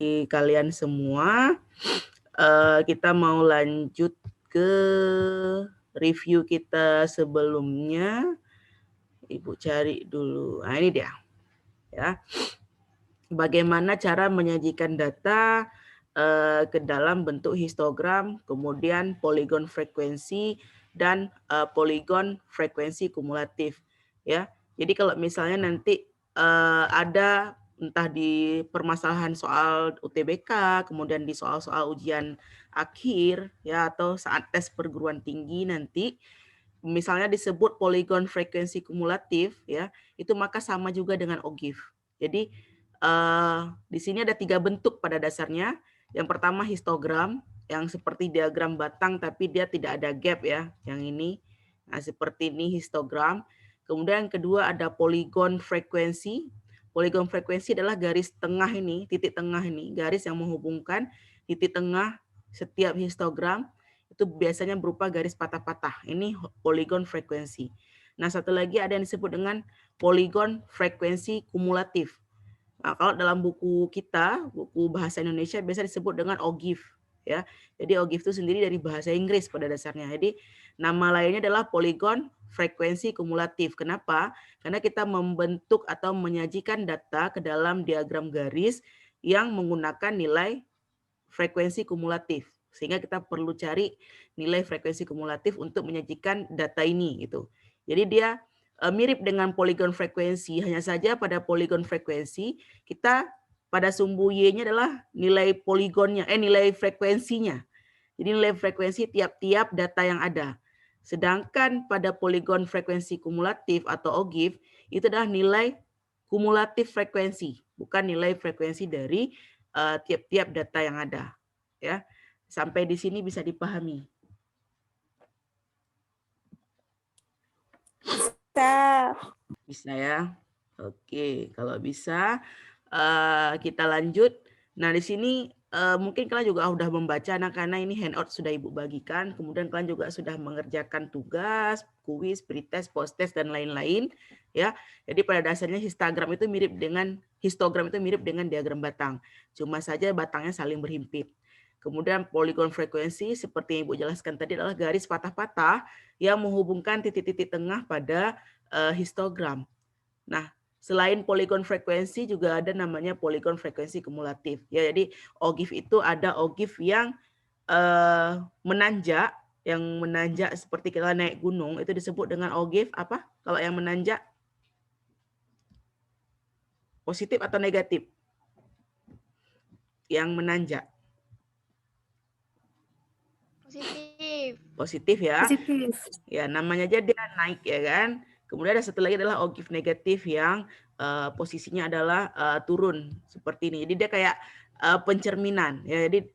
kalian semua. Kita mau lanjut ke review kita sebelumnya. Ibu cari dulu. Nah, ini dia. Ya. Bagaimana cara menyajikan data ke dalam bentuk histogram, kemudian poligon frekuensi dan poligon frekuensi kumulatif. Ya. Jadi kalau misalnya nanti ada entah di permasalahan soal UTBK, kemudian di soal-soal ujian akhir, ya, atau saat tes perguruan tinggi nanti, misalnya disebut poligon frekuensi kumulatif, ya, itu maka sama juga dengan OGIF. Jadi di sini ada 3 bentuk pada dasarnya. Yang pertama histogram, yang seperti diagram batang tapi dia tidak ada gap ya, yang ini. Nah, seperti ini histogram. Kemudian yang kedua ada poligon frekuensi. Poligon frekuensi adalah garis tengah ini, titik tengah ini, garis yang menghubungkan titik tengah setiap histogram itu biasanya berupa garis patah-patah. Ini poligon frekuensi. Nah, satu lagi ada yang disebut dengan poligon frekuensi kumulatif. Nah, kalau dalam buku kita, buku bahasa Indonesia biasa disebut dengan OGIF ya. Jadi OGIF itu sendiri dari bahasa Inggris pada dasarnya. Jadi nama lainnya adalah poligon frekuensi kumulatif. Kenapa? Karena kita membentuk atau menyajikan data ke dalam diagram garis yang menggunakan nilai frekuensi kumulatif. Sehingga kita perlu cari nilai frekuensi kumulatif untuk menyajikan data ini gitu. Jadi dia mirip dengan poligon frekuensi, hanya saja pada poligon frekuensi kita pada sumbu Y-nya adalah nilai poligonnya, nilai frekuensinya. Jadi nilai frekuensi tiap-tiap data yang ada. Sedangkan pada poligon frekuensi kumulatif atau OGIF itu adalah nilai kumulatif frekuensi, bukan nilai frekuensi dari tiap-tiap data yang ada. Ya, sampai di sini bisa dipahami. Bisa ya. Oke, kalau bisa kita lanjut. Nah, di sini mungkin kalian juga sudah membaca, nah karena ini handout sudah Ibu bagikan, kemudian kalian juga sudah mengerjakan tugas, kuis, pretest, post-test dan lain-lain ya. Jadi pada dasarnya histogram itu mirip dengan diagram batang. Cuma saja batangnya saling berhimpit. Kemudian poligon frekuensi seperti yang Ibu jelaskan tadi adalah garis patah-patah yang menghubungkan titik-titik tengah pada histogram. Nah, selain poligon frekuensi juga ada namanya poligon frekuensi kumulatif. Ya, jadi OGIF itu ada OGIF yang menanjak, seperti kita naik gunung itu disebut dengan OGIF apa? Kalau yang menanjak positif atau negatif? Yang menanjak. Positif. Positif ya. Positif. Ya, namanya aja dia naik ya kan. Kemudian ada satu lagi adalah OGIF negatif yang posisinya adalah turun seperti ini. Jadi dia kayak pencerminan ya. Jadi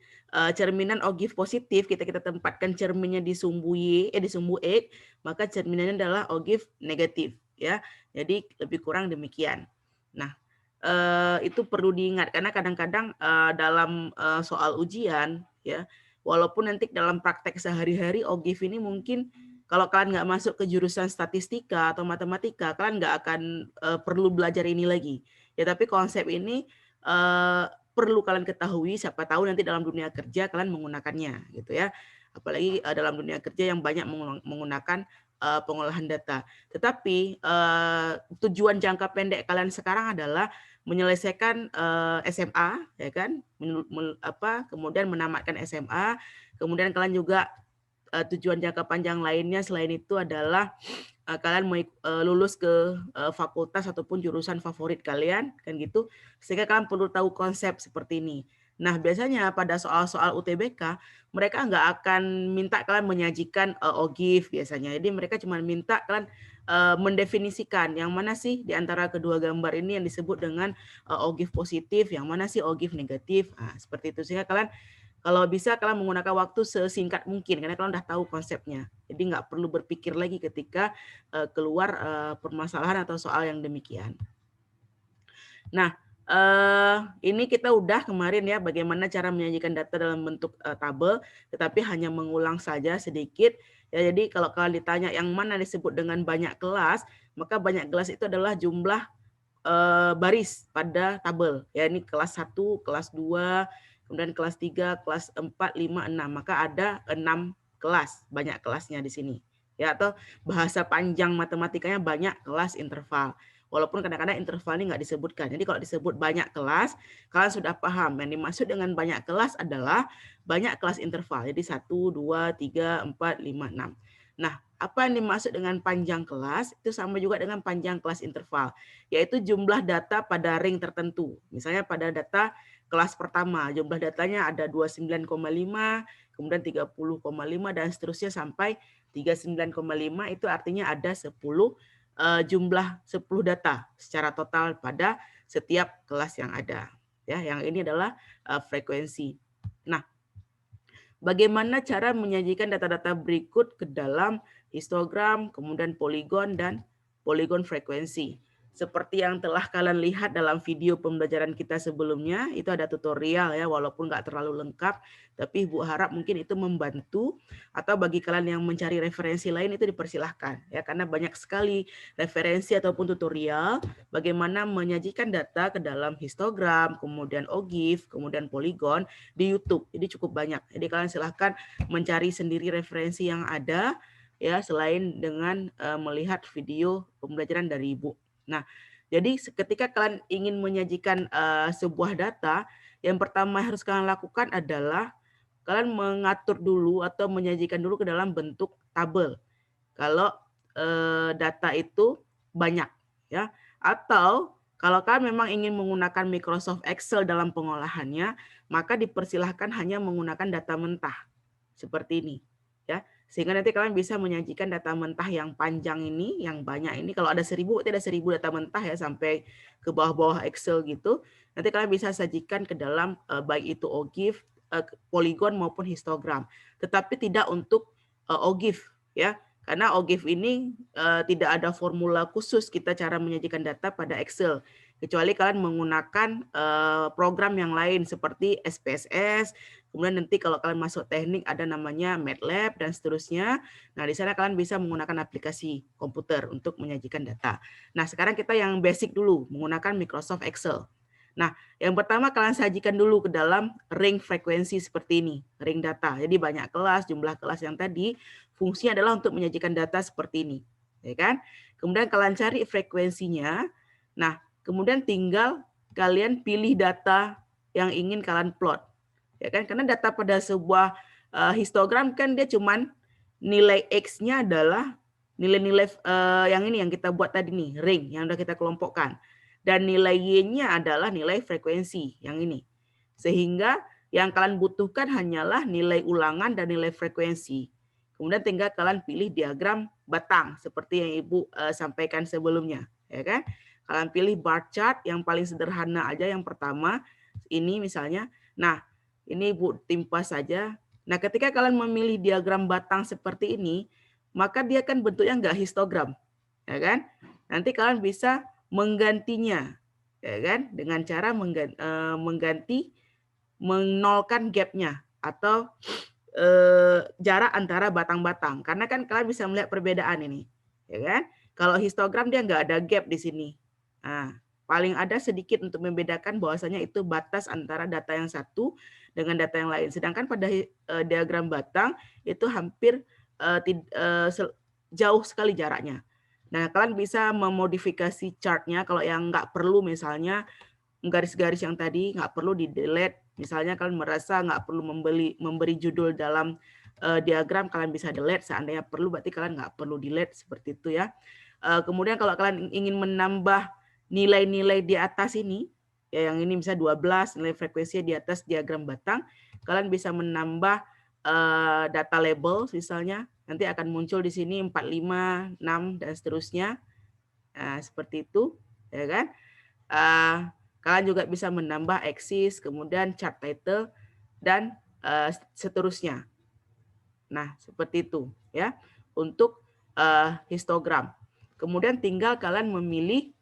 cerminan OGIF positif kita tempatkan cerminnya di sumbu Y, di sumbu X, maka cerminannya adalah OGIF negatif ya. Jadi lebih kurang demikian. Nah, itu perlu diingat karena kadang-kadang dalam soal ujian ya, walaupun nanti dalam praktek sehari-hari OGIF ini mungkin kalau kalian nggak masuk ke jurusan statistika atau matematika, kalian nggak akan perlu belajar ini lagi. Ya, tapi konsep ini perlu kalian ketahui, siapa tahu nanti dalam dunia kerja kalian menggunakannya, gitu ya. Apalagi dalam dunia kerja yang banyak menggunakan pengolahan data. Tetapi tujuan jangka pendek kalian sekarang adalah menyelesaikan SMA, ya kan? Kemudian menamatkan SMA, kemudian kalian juga tujuan jangka panjang lainnya selain itu adalah kalian mau lulus ke fakultas ataupun jurusan favorit kalian kan gitu, sehingga kalian perlu tahu konsep seperti ini. Nah, biasanya pada soal-soal UTBK mereka nggak akan minta kalian menyajikan OGIF biasanya. Jadi mereka cuma minta kalian mendefinisikan yang mana sih di antara kedua gambar ini yang disebut dengan OGIF positif, yang mana sih OGIF negatif. Nah, seperti itu, sehingga kalian kalau bisa kalian menggunakan waktu sesingkat mungkin karena kalian udah tahu konsepnya. Jadi nggak perlu berpikir lagi ketika keluar permasalahan atau soal yang demikian. Nah, ini kita udah kemarin ya bagaimana cara menyajikan data dalam bentuk tabel, tetapi hanya mengulang saja sedikit. Ya, jadi kalau kalian ditanya yang mana disebut dengan banyak kelas, maka banyak kelas itu adalah jumlah baris pada tabel. Ya, ini kelas 1, kelas 2, kemudian kelas 3, kelas 4, 5, 6. Maka ada 6 kelas, banyak kelasnya di sini. Ya, atau bahasa panjang matematikanya banyak kelas interval. Walaupun kadang-kadang interval ini nggak disebutkan. Jadi kalau disebut banyak kelas, kalian sudah paham. Yang dimaksud dengan banyak kelas adalah banyak kelas interval. Jadi 1, 2, 3, 4, 5, 6. Nah, apa yang dimaksud dengan panjang kelas? Itu sama juga dengan panjang kelas interval, yaitu jumlah data pada ring tertentu. Misalnya pada data kelas pertama, jumlah datanya ada 29,5, kemudian 30,5, dan seterusnya sampai 39,5, itu artinya ada 10 jumlah 10 data secara total pada setiap kelas yang ada. Ya, yang ini adalah frekuensi. Nah, bagaimana cara menyajikan data-data berikut ke dalam histogram, kemudian poligon dan poligon frekuensi. Seperti yang telah kalian lihat dalam video pembelajaran kita sebelumnya, itu ada tutorial ya, walaupun nggak terlalu lengkap, tapi Ibu harap mungkin itu membantu, atau bagi kalian yang mencari referensi lain itu dipersilahkan ya, karena banyak sekali referensi ataupun tutorial bagaimana menyajikan data ke dalam histogram, kemudian OGIF, kemudian poligon di YouTube. Jadi cukup banyak. Jadi kalian silahkan mencari sendiri referensi yang ada ya, selain dengan melihat video pembelajaran dari Ibu. Nah, jadi ketika kalian ingin menyajikan sebuah data, yang pertama yang harus kalian lakukan adalah kalian mengatur dulu atau menyajikan dulu ke dalam bentuk tabel. Kalau data itu banyak ya, atau kalau kalian memang ingin menggunakan Microsoft Excel dalam pengolahannya, maka dipersilahkan hanya menggunakan data mentah seperti ini ya. Sehingga nanti kalian bisa menyajikan data mentah yang panjang ini, yang banyak ini. Kalau ada 1000, berarti ada 1000 data mentah ya, sampai ke bawah-bawah Excel gitu. Nanti kalian bisa sajikan ke dalam baik itu OGIF, poligon maupun histogram. Tetapi tidak untuk OGIF ya. Karena OGIF ini tidak ada formula khusus kita cara menyajikan data pada Excel. Kecuali kalian menggunakan program yang lain seperti SPSS. Kemudian nanti kalau kalian masuk teknik ada namanya MATLAB dan seterusnya. Nah, di sana kalian bisa menggunakan aplikasi komputer untuk menyajikan data. Nah, sekarang kita yang basic dulu, menggunakan Microsoft Excel. Nah, yang pertama kalian sajikan dulu ke dalam ring frekuensi seperti ini, ring data. Jadi banyak kelas, jumlah kelas yang tadi, fungsinya adalah untuk menyajikan data seperti ini. Ya kan? Kemudian kalian cari frekuensinya. Nah, kemudian tinggal kalian pilih data yang ingin kalian plot. Ya kan? Karena data pada sebuah histogram kan dia cuman nilai X-nya adalah nilai-nilai yang ini yang kita buat tadi nih, ring yang udah kita kelompokkan. Dan nilai Y-nya adalah nilai frekuensi yang ini. Sehingga yang kalian butuhkan hanyalah nilai ulangan dan nilai frekuensi. Kemudian tinggal kalian pilih diagram batang seperti yang Ibu sampaikan sebelumnya, ya kan? Kalian pilih bar chart yang paling sederhana aja, yang pertama ini misalnya. Nah, ini Ibu timpa saja. Nah, ketika kalian memilih diagram batang seperti ini, maka dia kan bentuknya nggak histogram, ya kan? Nanti kalian bisa menggantinya, ya kan? Dengan cara mengganti, menolkan gapnya atau jarak antara batang-batang. Karena kan kalian bisa melihat perbedaan ini, ya kan? Kalau histogram dia nggak ada gap di sini. Nah, paling ada sedikit untuk membedakan bahwasanya itu batas antara data yang satu dengan data yang lain. Sedangkan pada diagram batang itu hampir jauh sekali jaraknya. Nah, kalian bisa memodifikasi chartnya kalau yang nggak perlu, misalnya garis-garis yang tadi nggak perlu di-delete. Misalnya kalian merasa nggak perlu memberi judul dalam diagram, kalian bisa delete. Seandainya perlu, berarti kalian nggak perlu delete, seperti itu ya. Kemudian kalau kalian ingin menambah nilai-nilai di atas ini, ya yang ini bisa 12, nilai frekuensinya di atas diagram batang, kalian bisa menambah data label misalnya, nanti akan muncul di sini 45, 6, dan seterusnya. Nah, seperti itu, ya kan? Kalian juga bisa menambah axis, kemudian chart title, dan seterusnya. Nah, seperti itu ya untuk histogram. Kemudian tinggal kalian memilih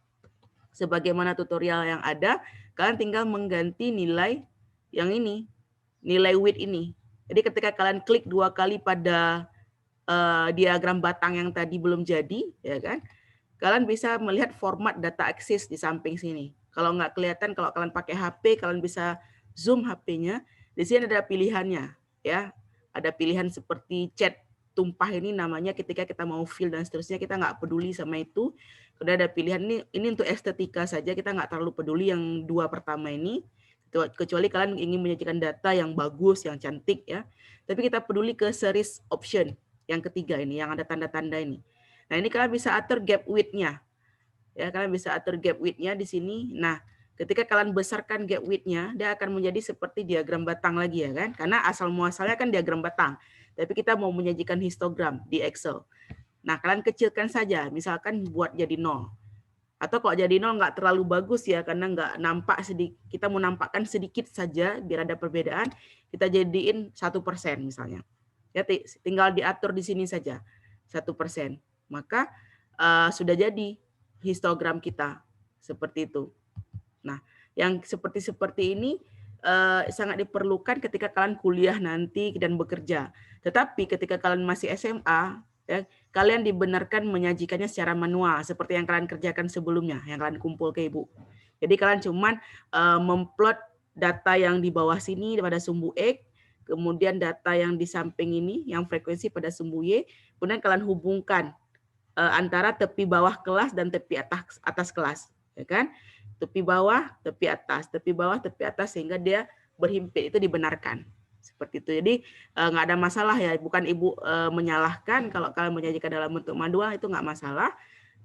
sebagaimana tutorial yang ada, kalian tinggal mengganti nilai yang ini, nilai width ini. Jadi ketika kalian klik 2 kali pada diagram batang yang tadi belum jadi, ya kan? kalian bisa melihat format data access di samping sini. Kalau nggak kelihatan, kalau kalian pakai HP, kalian bisa zoom HP-nya. Di sini ada pilihannya, ya. Ada pilihan seperti chat tumpah ini namanya ketika kita mau fill dan seterusnya, kita nggak peduli sama itu. Kemudian ada pilihan ini untuk estetika saja, kita nggak terlalu peduli yang dua pertama ini. Kecuali kalian ingin menyajikan data yang bagus, yang cantik ya. Tapi kita peduli ke series option yang ketiga ini, yang ada tanda-tanda ini. Nah, ini kalian bisa atur gap width-nya. Ya, kalian bisa atur gap width-nya di sini. Nah, ketika kalian besarkan gap width-nya, dia akan menjadi seperti diagram batang lagi ya kan? Karena asal muasalnya kan diagram batang. Tapi kita mau menyajikan histogram di Excel. Nah, kalian kecilkan saja, misalkan buat jadi 0. Atau kalau jadi 0 nggak terlalu bagus ya, karena nggak nampak sedikit, kita mau nampakkan sedikit saja biar ada perbedaan, kita jadiin 1% misalnya. Ya, tinggal diatur di sini saja 1%. Maka sudah jadi histogram kita seperti itu. Nah, yang seperti ini sangat diperlukan ketika kalian kuliah nanti dan bekerja. Tetapi ketika kalian masih SMA, ya, kalian dibenarkan menyajikannya secara manual seperti yang kalian kerjakan sebelumnya, yang kalian kumpul ke Ibu. Jadi kalian cuman memplot data yang di bawah sini pada sumbu X, kemudian data yang di samping ini yang frekuensi pada sumbu Y, kemudian kalian hubungkan antara tepi bawah kelas dan tepi atas kelas, ya kan? Tepi bawah, tepi atas sehingga dia berhimpit, itu dibenarkan. Seperti itu. Jadi nggak ada masalah ya, bukan Ibu menyalahkan kalau kalian menyajikan dalam bentuk manual, itu nggak masalah.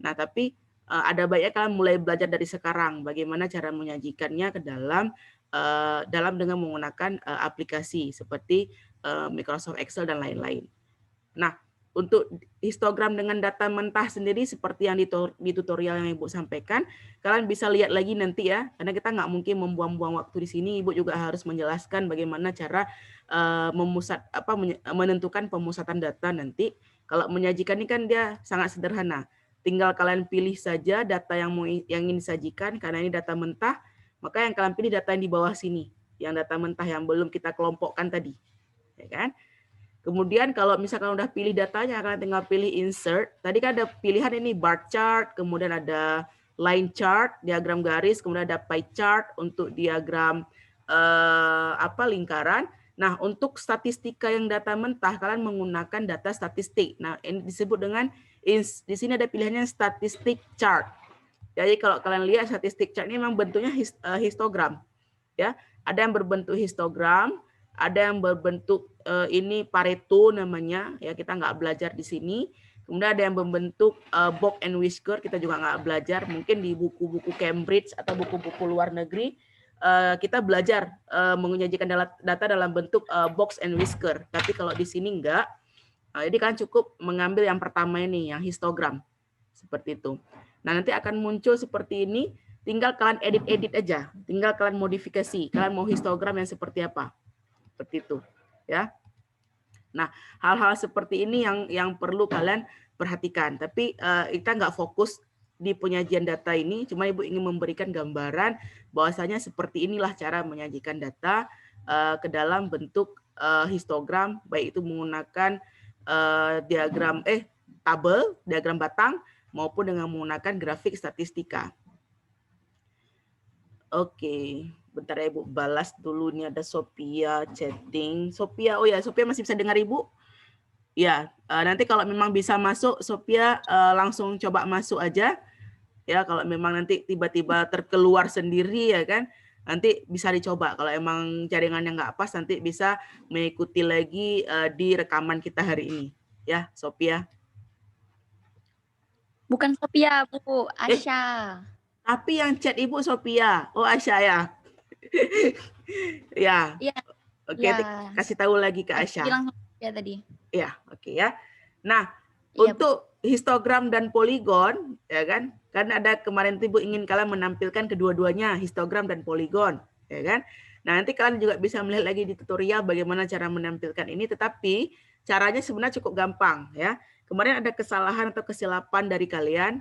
Nah, tapi ada baiknya kalian mulai belajar dari sekarang bagaimana cara menyajikannya ke dalam dengan menggunakan aplikasi seperti Microsoft Excel dan lain-lain. Nah, untuk histogram dengan data mentah sendiri seperti yang di tutorial yang Ibu sampaikan, kalian bisa lihat lagi nanti ya, karena kita nggak mungkin membuang-buang waktu di sini. Ibu juga harus menjelaskan bagaimana cara menentukan pemusatan data nanti. Kalau menyajikan ini kan dia sangat sederhana. Tinggal kalian pilih saja data yang ingin disajikan, karena ini data mentah, maka yang kalian pilih data yang di bawah sini, yang data mentah yang belum kita kelompokkan tadi, ya kan? Kemudian kalau misalkan udah pilih datanya, kalian tinggal pilih insert. Tadi kan ada pilihan ini bar chart, kemudian ada line chart, diagram garis, kemudian ada pie chart untuk diagram lingkaran. Nah, untuk statistika yang data mentah, kalian menggunakan data statistik. Nah, ini disebut dengan di sini ada pilihannya statistik chart. Jadi kalau kalian lihat statistik chart ini memang bentuknya histogram, ya. Ada yang berbentuk histogram, ada yang berbentuk ini Pareto namanya, ya kita nggak belajar di sini. Kemudian ada yang berbentuk box and whisker, kita juga nggak belajar. Mungkin di buku-buku Cambridge atau buku-buku luar negeri kita belajar menyajikan data dalam bentuk box and whisker. Tapi kalau di sini enggak. Jadi kalian cukup mengambil yang pertama ini, yang histogram. Seperti itu. Nah, nanti akan muncul seperti ini. Tinggal kalian edit-edit aja. Tinggal kalian modifikasi. Kalian mau histogram yang seperti apa. Seperti itu, ya. Nah, hal-hal seperti ini yang perlu kalian perhatikan. Tapi kita nggak fokus di penyajian data ini, cuma Ibu ingin memberikan gambaran bahwasanya seperti inilah cara menyajikan data ke dalam bentuk histogram, baik itu menggunakan tabel, diagram batang, maupun dengan menggunakan grafik statistika. Oke. Bentar ya Ibu, balas dulu. Ini ada Sophia chatting. Sophia, oh ya, Sophia masih bisa dengar Ibu? Ya, nanti kalau memang bisa masuk, Sophia langsung coba masuk aja. Ya, kalau memang nanti tiba-tiba terkeluar sendiri ya kan, nanti bisa dicoba. Kalau emang jaringannya nggak pas, nanti bisa mengikuti lagi di rekaman kita hari ini. Ya, Sophia. Bukan Sophia, Bu. Asya. Tapi yang chat Ibu Sophia. Oh, Asya ya. Ya. Iya. Oke, kasih tahu lagi ke Asya. Bilang ya tadi. Ya, oke ya. Nah, untuk histogram dan poligon, ya kan? Karena ada kemarin Ibu ingin kalian menampilkan kedua-duanya, histogram dan poligon, ya kan? Nah, nanti kalian juga bisa melihat lagi di tutorial bagaimana cara menampilkan ini, tetapi caranya sebenarnya cukup gampang, ya. Kemarin ada kesalahan atau kesilapan dari kalian,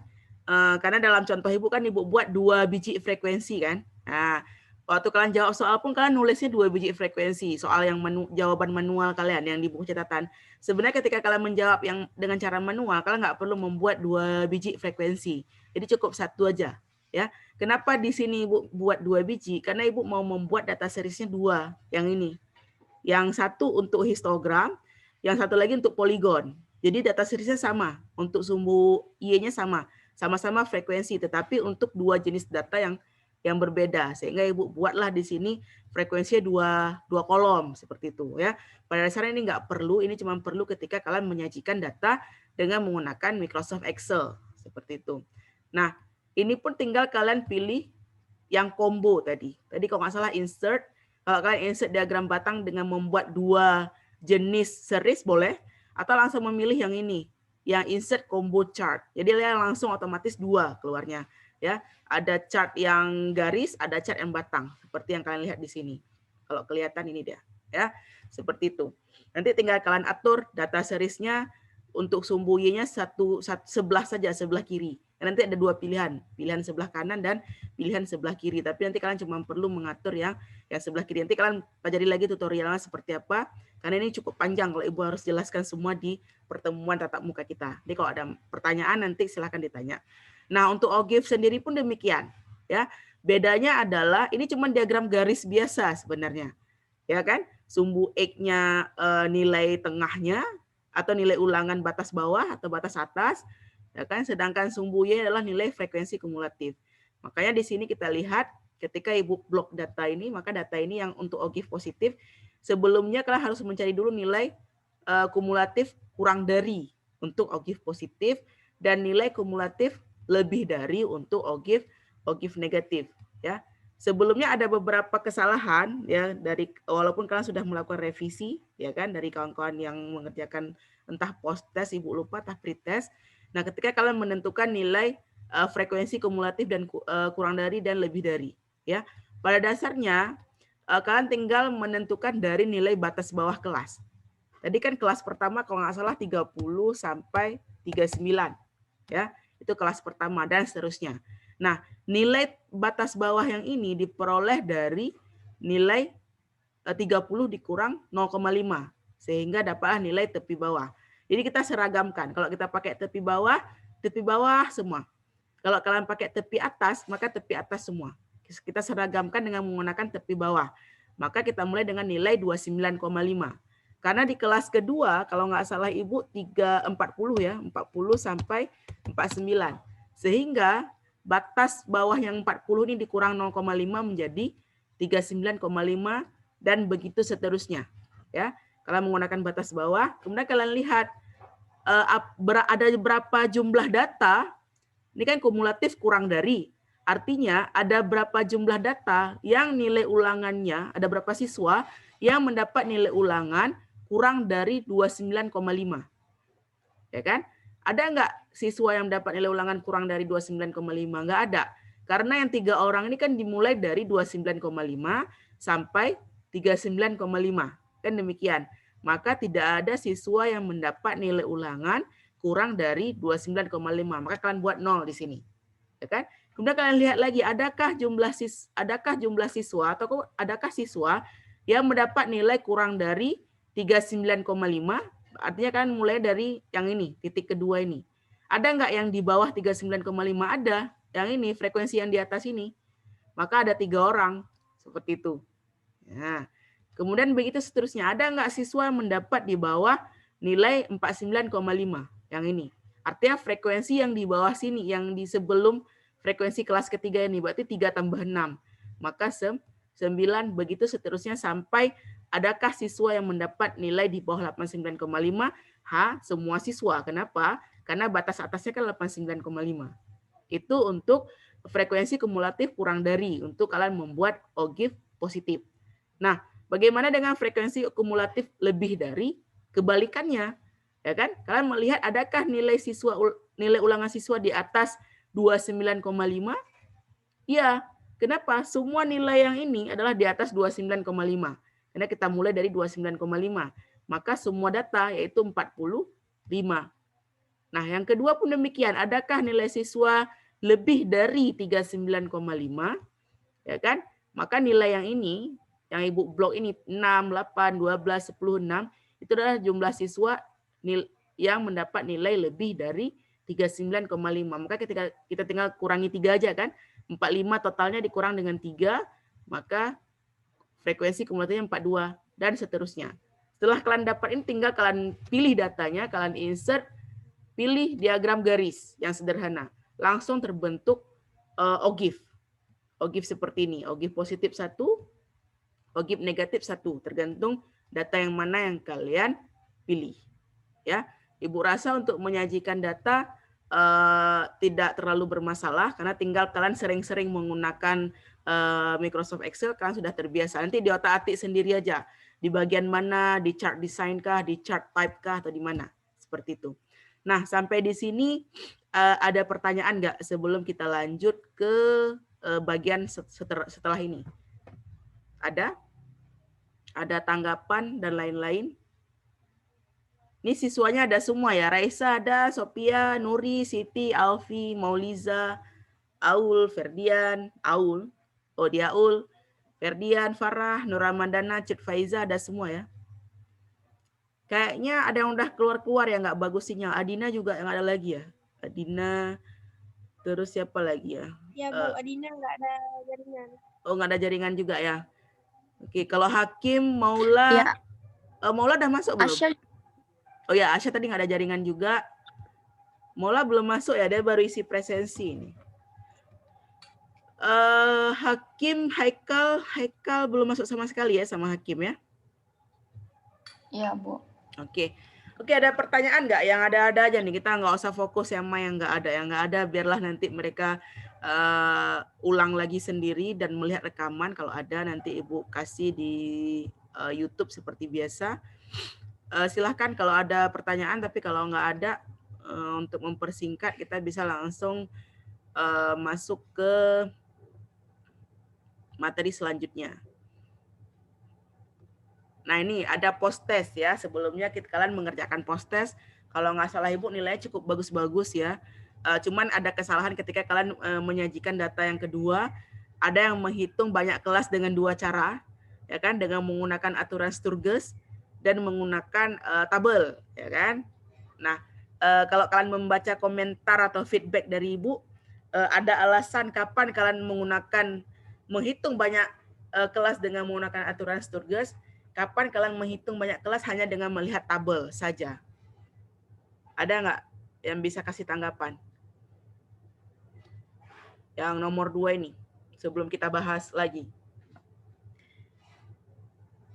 karena dalam contoh Ibu kan Ibu buat 2 biji frekuensi kan. Nah, waktu kalian jawab soal pun kalian nulisnya 2 biji frekuensi, soal yang jawaban manual kalian yang di buku catatan. Sebenarnya ketika kalian menjawab yang dengan cara manual, kalian nggak perlu membuat 2 biji frekuensi. Jadi cukup 1 aja, ya. Kenapa di sini Ibu buat 2 biji? Karena Ibu mau membuat data seriesnya 2, yang ini. Yang satu untuk histogram, yang satu lagi untuk poligon. Jadi data seriesnya sama, untuk sumbu Y-nya sama, sama-sama frekuensi, tetapi untuk 2 jenis data yang berbeda, sehingga Ibu buatlah di sini frekuensinya dua kolom seperti itu, ya. Pada dasarnya ini nggak perlu, ini cuma perlu ketika kalian menyajikan data dengan menggunakan Microsoft Excel seperti itu. Nah, ini pun tinggal kalian pilih yang combo tadi. Tadi kalau nggak salah insert, kalau kalian insert diagram batang dengan membuat 2 jenis series boleh, atau langsung memilih yang ini, yang insert combo chart. Jadi dia langsung otomatis 2 keluarnya, ya. Ada chart yang garis, ada chart yang batang, seperti yang kalian lihat di sini. Kalau kelihatan ini dia, ya. Seperti itu. Nanti tinggal kalian atur data seriesnya untuk sumbu Y-nya sebelah saja, sebelah kiri. Nanti ada 2 pilihan, pilihan sebelah kanan dan pilihan sebelah kiri. Tapi nanti kalian cuma perlu mengatur yang sebelah kiri. Nanti kalian pelajari lagi tutorialnya seperti apa, karena ini cukup panjang kalau Ibu harus jelaskan semua di pertemuan tatap muka kita. Jadi kalau ada pertanyaan nanti silahkan ditanya. Nah, untuk OGIF sendiri pun demikian, ya. Bedanya adalah ini cuma diagram garis biasa sebenarnya, ya kan? Sumbu X-nya nilai tengahnya atau nilai ulangan batas bawah atau batas atas, ya kan? Sedangkan sumbu Y adalah nilai frekuensi kumulatif. Makanya di sini kita lihat ketika Ibu blok data ini, maka data ini yang untuk OGIF positif, sebelumnya kalian harus mencari dulu nilai kumulatif kurang dari untuk OGIF positif dan nilai kumulatif lebih dari untuk OGIF negatif, ya. Sebelumnya ada beberapa kesalahan, ya, dari walaupun kalian sudah melakukan revisi, ya kan, dari kawan-kawan yang mengerjakan entah post test Ibu lupa, entah pretest. Nah, ketika kalian menentukan nilai frekuensi kumulatif dan kurang dari dan lebih dari, ya. Pada dasarnya kalian tinggal menentukan dari nilai batas bawah kelas. Tadi kan kelas pertama kalau nggak salah 30 sampai 39, ya. Itu kelas pertama dan seterusnya. Nah, nilai batas bawah yang ini diperoleh dari nilai 30 dikurang 0,5 sehingga dapatlah nilai tepi bawah. Jadi kita seragamkan. Kalau kita pakai tepi bawah semua. Kalau kalian pakai tepi atas, maka tepi atas semua. Kita seragamkan dengan menggunakan tepi bawah. Maka kita mulai dengan nilai 29,5. Karena di kelas kedua, kalau nggak salah Ibu 40 ya, 40 sampai 49. Sehingga batas bawah yang 40 ini dikurang 0,5 menjadi 39,5 dan begitu seterusnya. Ya, kalian menggunakan batas bawah, kemudian kalian lihat ada berapa jumlah data. Ini kan kumulatif kurang dari. Artinya ada berapa jumlah data yang nilai ulangannya, ada berapa siswa yang mendapat nilai ulangan kurang dari 29,5. Ya kan? Ada nggak siswa yang dapat nilai ulangan kurang dari 29,5? Nggak ada. Karena yang 3 orang ini kan dimulai dari 29,5 sampai 39,5. Kan demikian. Maka tidak ada siswa yang mendapat nilai ulangan kurang dari 29,5. Maka kalian buat 0 di sini. Ya kan? Kemudian kalian lihat lagi, adakah jumlah siswa atau adakah siswa yang mendapat nilai kurang dari 39,5, artinya kan mulai dari yang ini, titik kedua ini. Ada nggak yang di bawah 39,5? Ada. Yang ini, frekuensi yang di atas ini. Maka ada 3 orang. Seperti itu. Nah, kemudian begitu seterusnya. Ada nggak siswa yang mendapat di bawah nilai 49,5? Yang ini. Artinya frekuensi yang di bawah sini, yang di sebelum frekuensi kelas ketiga ini, berarti 3 tambah 6. Maka 9, begitu seterusnya sampai adakah siswa yang mendapat nilai di bawah 89,5? Semua siswa. Kenapa? Karena batas atasnya kan 89,5. Itu untuk frekuensi kumulatif kurang dari, untuk kalian membuat OGIF positif. Nah, bagaimana dengan frekuensi kumulatif lebih dari? Kebalikannya, ya kan? Kalian melihat adakah nilai ulangan siswa di atas 29,5? Iya. Kenapa? Semua nilai yang ini adalah di atas 29,5. Karena kita mulai dari 29,5. Maka semua data yaitu 45. Nah, yang kedua pun demikian. Adakah nilai siswa lebih dari 39,5? Ya kan? Maka nilai yang ini, yang Ibu blok ini 6, 8, 12, 10, 6, itu adalah jumlah siswa yang mendapat nilai lebih dari 39,5. Maka ketika kita tinggal kurangi 3 aja kan, 45 totalnya dikurang dengan 3, maka frekuensi kumulatifnya 42, dan seterusnya. Setelah kalian dapat ini, tinggal kalian pilih datanya, kalian insert, pilih diagram garis yang sederhana. Langsung terbentuk OGIF. OGIF seperti ini, OGIF positif 1, OGIF negatif 1, tergantung data yang mana yang kalian pilih. Ya, Ibu rasa untuk menyajikan data tidak terlalu bermasalah, karena tinggal kalian sering-sering menggunakan Microsoft Excel, kalian sudah terbiasa. Nanti di otak-atik sendiri aja, di bagian mana, di chart design kah, di chart type kah, atau di mana, seperti itu. Nah, sampai di sini ada pertanyaan nggak sebelum kita lanjut ke bagian setelah ini? Ada? Ada tanggapan dan lain-lain? Ini siswanya ada semua ya, Raisa ada, Sophia, Nuri, Siti, Alfi, Mauliza, Aul, Ferdian, Aul, Aul, Ferdian, Farah, Nuramandana, Cid Faiza, ada semua ya. Kayaknya ada yang udah keluar-keluar ya, nggak bagus sinyal. Adina juga yang ada lagi ya. Adina, terus siapa lagi ya? Ya Bu, Adina nggak ada jaringan. Oh, nggak ada jaringan juga ya. Oke, kalau Hakim, Maula, Ya. Maula udah masuk belum? Asya. Oh ya, Asya tadi nggak ada jaringan juga. Maula belum masuk ya, dia baru isi presensi ini. Hakim, Haikal belum masuk sama sekali ya sama Hakim ya? Iya, Bu. Oke, ada pertanyaan nggak? Yang ada aja nih, kita nggak usah fokus sama yang nggak ada. Yang nggak ada biarlah nanti mereka ulang lagi sendiri dan melihat rekaman. Kalau ada nanti Ibu kasih di YouTube seperti biasa. Silahkan kalau ada pertanyaan, tapi kalau nggak ada, untuk mempersingkat kita bisa langsung masuk ke materi selanjutnya. Nah, ini ada post test ya. Sebelumnya kalian mengerjakan post test. Kalau nggak salah Ibu nilainya cukup bagus-bagus ya. Cuman ada kesalahan ketika kalian menyajikan data yang kedua. Ada yang menghitung banyak kelas dengan 2 cara, ya kan? Dengan menggunakan aturan Sturges dan menggunakan tabel, ya kan? Nah, kalau kalian membaca komentar atau feedback dari Ibu, ada alasan kapan kalian menghitung banyak kelas dengan menggunakan aturan Sturges, kapan kalian menghitung banyak kelas hanya dengan melihat tabel saja. Ada nggak yang bisa kasih tanggapan? Yang nomor 2 ini, sebelum kita bahas lagi.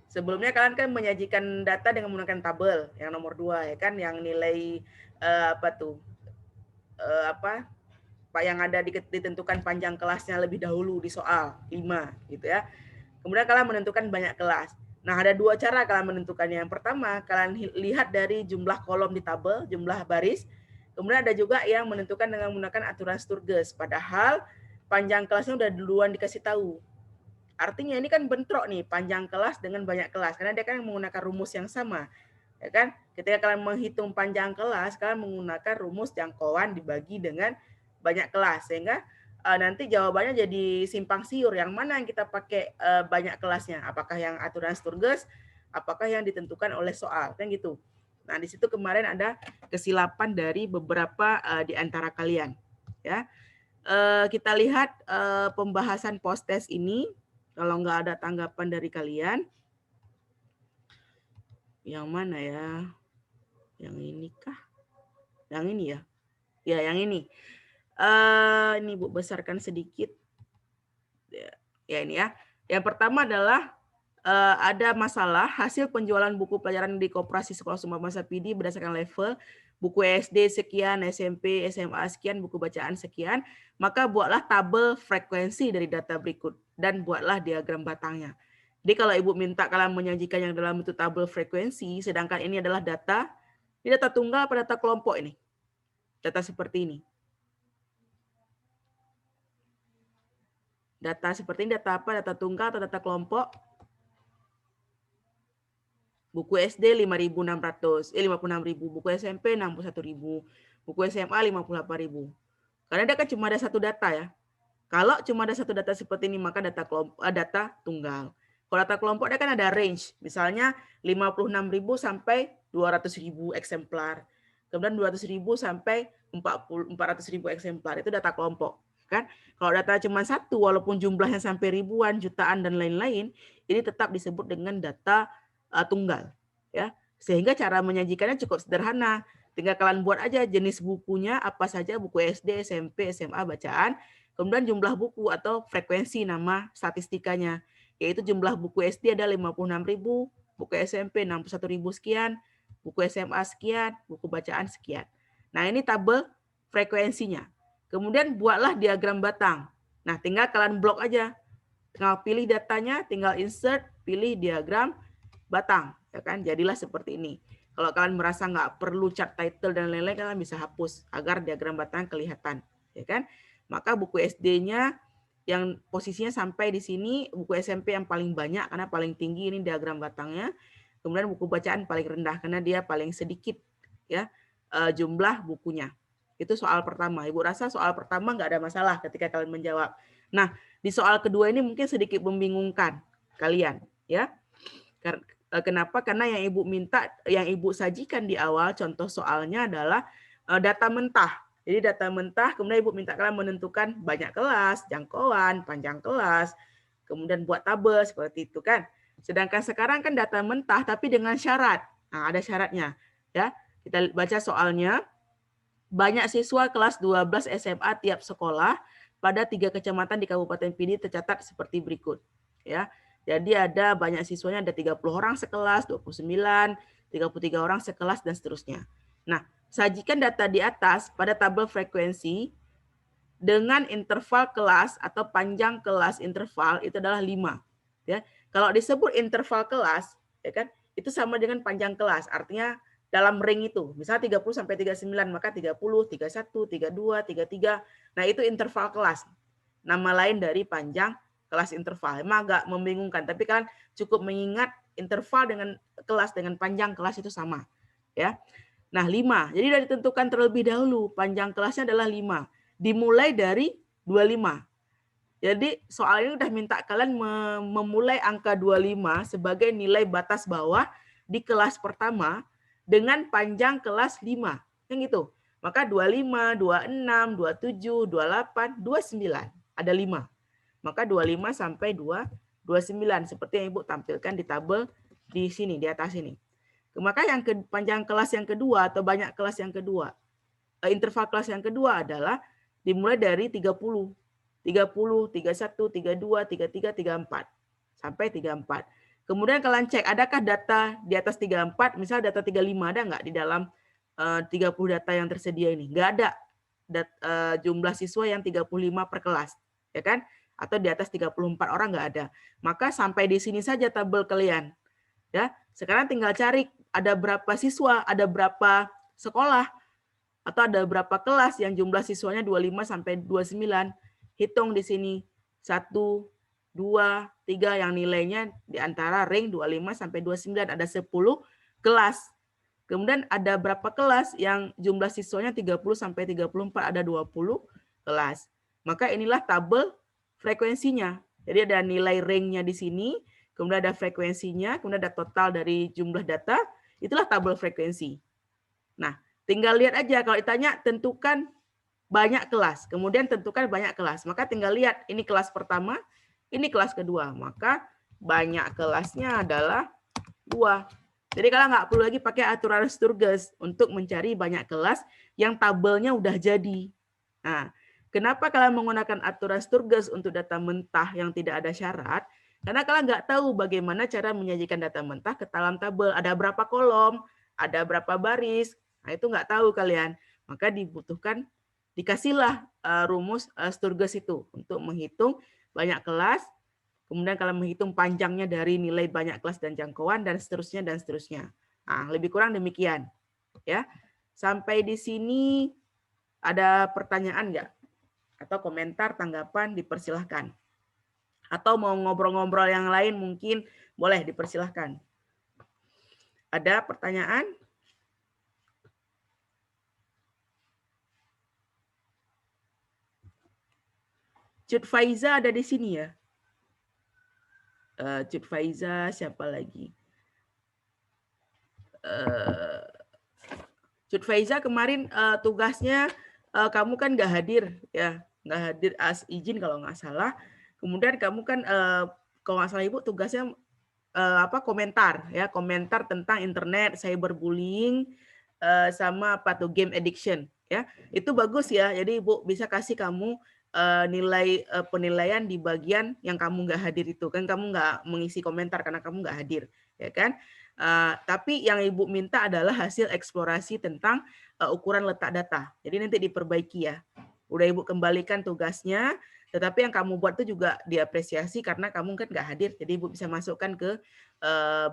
Sebelumnya kalian kan menyajikan data dengan menggunakan tabel, yang nomor 2 ya kan, yang nilai yang ada ditentukan panjang kelasnya lebih dahulu di soal 5 gitu ya. Kemudian kalian menentukan banyak kelas. Nah, ada 2 cara kalian menentukannya. Yang pertama, kalian lihat dari jumlah kolom di tabel, jumlah baris. Kemudian ada juga yang menentukan dengan menggunakan aturan Sturges. Padahal panjang kelasnya udah duluan dikasih tahu. Artinya ini kan bentrok nih, panjang kelas dengan banyak kelas. Karena dia kan menggunakan rumus yang sama. Ya kan? Ketika kalian menghitung panjang kelas, kalian menggunakan rumus jangkauan dibagi dengan banyak kelas. Sehingga nanti jawabannya jadi simpang siur, yang mana yang kita pakai banyak kelasnya, apakah yang aturan Sturges, apakah yang ditentukan oleh soal, kan gitu. Nah, di situ kemarin ada kesilapan dari beberapa di antara kalian, ya. Kita lihat pembahasan post test ini, kalau nggak ada tanggapan dari kalian, yang mana ya? Yang ini kah? Yang ini ya? Ya, yang ini. Ini Bu besarkan sedikit. Ya ini ya. Yang pertama adalah ada masalah hasil penjualan buku pelajaran di Koperasi Sekolah Sumber Bahasa PD berdasarkan level, buku SD sekian, SMP, SMA sekian, buku bacaan sekian, maka buatlah tabel frekuensi dari data berikut dan buatlah diagram batangnya. Jadi kalau Ibu minta kalian menyajikan yang dalam bentuk tabel frekuensi, sedangkan ini adalah data, ini data tunggal atau data kelompok ini? Data seperti ini. Data seperti ini data apa? Data tunggal atau data kelompok? Buku SD 56.000, buku SMP 61.000, buku SMA 58.000. Karena dia kan cuma ada satu data ya. Kalau cuma ada satu data seperti ini, maka data tunggal. Kalau data kelompok dia kan ada range, misalnya 56.000 sampai 200.000 eksemplar. Kemudian 200.000 sampai 400.000 eksemplar, itu data kelompok. Kan? Kalau data cuma satu, walaupun jumlahnya sampai ribuan, jutaan, dan lain-lain, ini tetap disebut dengan data tunggal. Ya, sehingga cara menyajikannya cukup sederhana. Tinggal kalian buat aja jenis bukunya, apa saja, buku SD, SMP, SMA, bacaan, kemudian jumlah buku atau frekuensi nama statistikanya, yaitu jumlah buku SD ada 56.000, buku SMP 61.000 sekian, buku SMA sekian, buku bacaan sekian. Nah, ini tabel frekuensinya. Kemudian buatlah diagram batang. Nah, tinggal kalian blok aja. Tinggal pilih datanya, tinggal insert, pilih diagram batang. Ya kan? Jadilah seperti ini. Kalau kalian merasa nggak perlu chart title dan lain-lain, kalian bisa hapus agar diagram batang kelihatan. Ya kan? Maka buku SD-nya yang posisinya sampai di sini, buku SMP yang paling banyak karena paling tinggi ini diagram batangnya. Kemudian buku bacaan paling rendah karena dia paling sedikit ya jumlah bukunya. Itu soal pertama. Ibu rasa soal pertama nggak ada masalah ketika kalian menjawab. Nah, di soal kedua ini mungkin sedikit membingungkan kalian ya. Kenapa? Karena yang Ibu minta, yang Ibu sajikan di awal contoh soalnya adalah data mentah. Jadi data mentah, kemudian Ibu minta kalian menentukan banyak kelas, jangkauan, panjang kelas, kemudian buat tabel seperti itu kan. Sedangkan sekarang kan data mentah tapi dengan syarat. Nah, ada syaratnya. Ya, kita baca soalnya. Banyak siswa kelas 12 SMA tiap sekolah pada 3 kecamatan di Kabupaten Pidi tercatat seperti berikut. Ya, jadi ada banyak siswanya, ada 30 orang sekelas, 29, 33 orang sekelas, dan seterusnya. Nah, sajikan data di atas pada tabel frekuensi dengan interval kelas atau panjang kelas interval itu adalah 5. Ya. Kalau disebut interval kelas, ya kan, itu sama dengan panjang kelas, artinya dalam ring itu. Misalnya 30 sampai 39, maka 30, 31, 32, 33. Nah, itu interval kelas. Nama lain dari panjang kelas interval. Emang agak membingungkan, tapi kan cukup mengingat interval dengan kelas dengan panjang kelas itu sama. Ya. Nah, 5. Jadi sudah ditentukan terlebih dahulu. Panjang kelasnya adalah 5. Dimulai dari 25. Jadi soal ini udah minta kalian memulai angka 25 sebagai nilai batas bawah di kelas pertama dengan panjang kelas 5. Yang gitu. Maka 25, 26, 27, 28, 29. Ada 5. Maka 25 sampai 29 seperti yang Ibu tampilkan di tabel di sini, di atas ini. Maka yang panjang kelas yang kedua atau banyak kelas yang kedua, interval kelas yang kedua adalah dimulai dari 30, 31, 32, 33, 34 sampai 34. Kemudian kalian cek adakah data di atas 34, misal data 35 ada nggak di dalam 30 data yang tersedia ini? Nggak ada jumlah siswa yang 35 per kelas, ya kan? Atau di atas 34 orang nggak ada. Maka sampai di sini saja tabel kalian. Ya, sekarang tinggal cari ada berapa siswa, ada berapa sekolah, atau ada berapa kelas yang jumlah siswanya 25 sampai 29. Hitung di sini. 1, 2, 3 yang nilainya di antara ring 25 sampai 29. Ada 10 kelas. Kemudian ada berapa kelas yang jumlah siswanya 30 sampai 34, ada 20 kelas. Maka inilah tabel frekuensinya. Jadi ada nilai ringnya di sini, kemudian ada frekuensinya, kemudian ada total dari jumlah data, itulah tabel frekuensi. Nah, tinggal lihat aja kalau ditanya tentukan banyak kelas, kemudian tentukan banyak kelas. Maka tinggal lihat ini kelas pertama, ini kelas kedua. Maka banyak kelasnya adalah 2. Jadi kalian nggak perlu lagi pakai aturan Sturges untuk mencari banyak kelas yang tabelnya udah jadi. Nah, kenapa kalian menggunakan aturan Sturges untuk data mentah yang tidak ada syarat? Karena kalian nggak tahu bagaimana cara menyajikan data mentah ke dalam tabel. Ada berapa kolom, ada berapa baris. Nah, itu nggak tahu kalian. Maka dibutuhkan, dikasihlah rumus Sturges itu untuk menghitung banyak kelas. Kemudian kalau menghitung panjangnya dari nilai banyak kelas dan jangkauan dan seterusnya dan seterusnya. Nah, lebih kurang demikian. Ya. Sampai di sini ada pertanyaan nggak? Atau komentar, tanggapan, dipersilahkan. Atau mau ngobrol-ngobrol yang lain mungkin boleh dipersilahkan. Ada pertanyaan? Cut Faiza ada di sini ya? Cut Faiza, siapa lagi? Cut Faiza kemarin tugasnya kamu kan nggak hadir ya, nggak hadir izin kalau nggak salah. Kemudian kamu kan kalau nggak salah Ibu tugasnya komentar ya, komentar tentang internet, cyberbullying sama apa tuh game addiction ya. Itu bagus ya. Jadi Ibu bisa kasih kamu nilai penilaian di bagian yang kamu nggak hadir itu kan, kamu nggak mengisi komentar karena kamu nggak hadir ya kan. Tapi yang Ibu minta adalah hasil eksplorasi tentang ukuran letak data. Jadi nanti diperbaiki ya. Udah Ibu kembalikan tugasnya, tetapi yang kamu buat itu juga diapresiasi karena kamu kan nggak hadir. Jadi Ibu bisa masukkan ke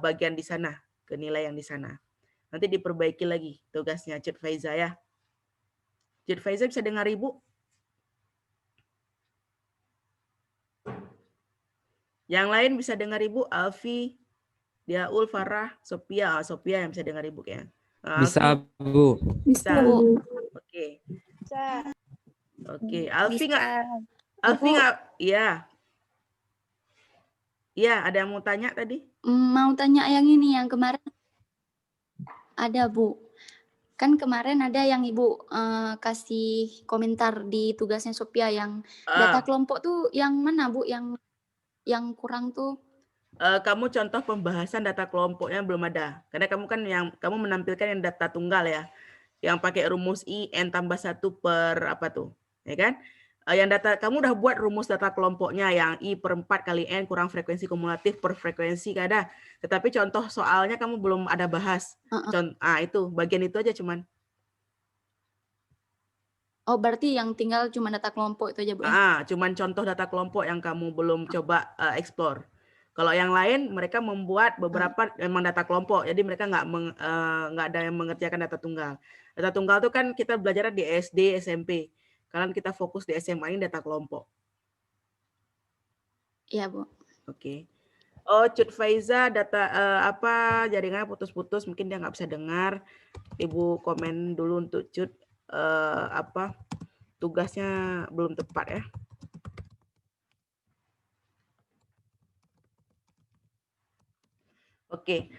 bagian di sana, ke nilai yang di sana. Nanti diperbaiki lagi tugasnya Cut Faiza ya. Cut Faiza bisa dengar Ibu? Yang lain bisa dengar Ibu? Alfi, Diaul, Farah, Sophia. Sophia yang bisa dengar Ibu ya. Bisa, Bu. Bisa. Oke. Bisa. Oke. Alfi nggak? Bisa. Alfi nggak? Iya. Iya, ada yang mau tanya tadi? Mau tanya yang ini, yang kemarin. Ada, Bu. Kan kemarin ada yang Ibu kasih komentar di tugasnya Sophia yang data kelompok tuh yang mana, Bu? Yang kurang tuh? Kamu contoh pembahasan data kelompoknya belum ada. Karena kamu kan kamu menampilkan yang data tunggal ya. Yang pakai rumus I N tambah 1 per apa tuh. Ya kan? Yang data kamu udah buat rumus data kelompoknya yang I per 4 kali N kurang frekuensi kumulatif per frekuensi gak ada. Tetapi contoh soalnya kamu belum ada bahas. Itu bagian itu aja cuman. Oh, berarti yang tinggal cuma data kelompok itu aja, Bu ya? Cuman contoh data kelompok yang kamu belum coba explore. Kalau yang lain mereka membuat beberapa memang data kelompok, jadi mereka nggak ada yang mengerjakan data tunggal. Data tunggal itu kan kita belajar di SD, SMP. Kalian kita fokus di SMA ini data kelompok. Iya, Bu. Oke. Oh, Cut Faiza data jaringannya putus-putus, mungkin dia nggak bisa dengar. Ibu komen dulu untuk Cut tugasnya belum tepat ya. Oke.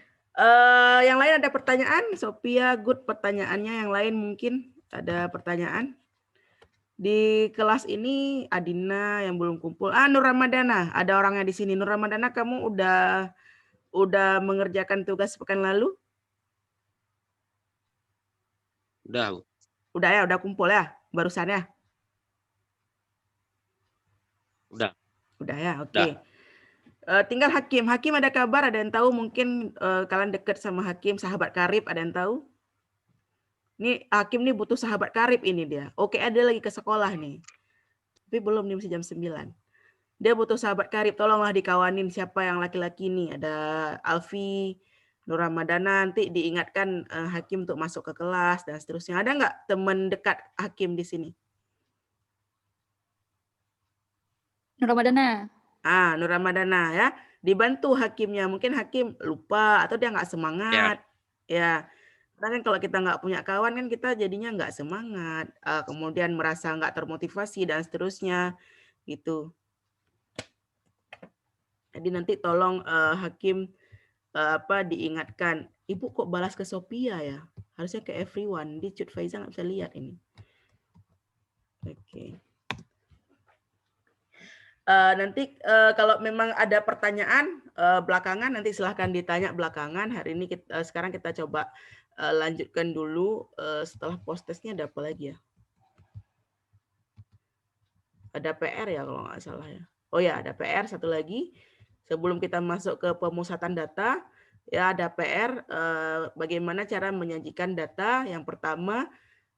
Yang lain ada pertanyaan? Sophia, good pertanyaannya. Yang lain mungkin ada pertanyaan? Di kelas ini Adina yang belum kumpul. Nur Ramadana, ada orangnya di sini. Nur Ramadana, kamu udah mengerjakan tugas pekan lalu? Udah. Udah ya, udah kumpul ya barusan ya? Udah. Udah ya, oke. Tinggal Hakim. Hakim ada kabar, ada yang tahu mungkin kalian dekat sama Hakim, sahabat karib, ada yang tahu? Ini Hakim nih butuh sahabat karib ini dia. Oke, ada lagi ke sekolah nih. Tapi belum nih, masih jam 9. Dia butuh sahabat karib, tolonglah dikawanin siapa yang laki-laki nih. Ada Alfi, Nur Ramadana, nanti diingatkan Hakim untuk masuk ke kelas dan seterusnya. Ada nggak teman dekat Hakim di sini? Nur Ramadana. Nur Ramadana ya. Dibantu Hakimnya. Mungkin Hakim lupa atau dia nggak semangat. Ya. Karena kan kalau kita nggak punya kawan kan kita jadinya nggak semangat. Kemudian merasa nggak termotivasi dan seterusnya. Gitu. Jadi nanti tolong Hakim diingatkan. Ibu kok balas ke Sophia ya? Harusnya ke everyone. Di Cut Faiza nggak bisa lihat ini. Oke. Nanti kalau memang ada pertanyaan belakangan nanti silahkan ditanya belakangan. Hari ini sekarang kita coba lanjutkan dulu. Setelah post testnya ada apa lagi ya? Ada PR ya kalau nggak salah ya. Oh ya, ada PR satu lagi. Sebelum kita masuk ke pemusatan data, ya ada PR bagaimana cara menyajikan data. Yang pertama,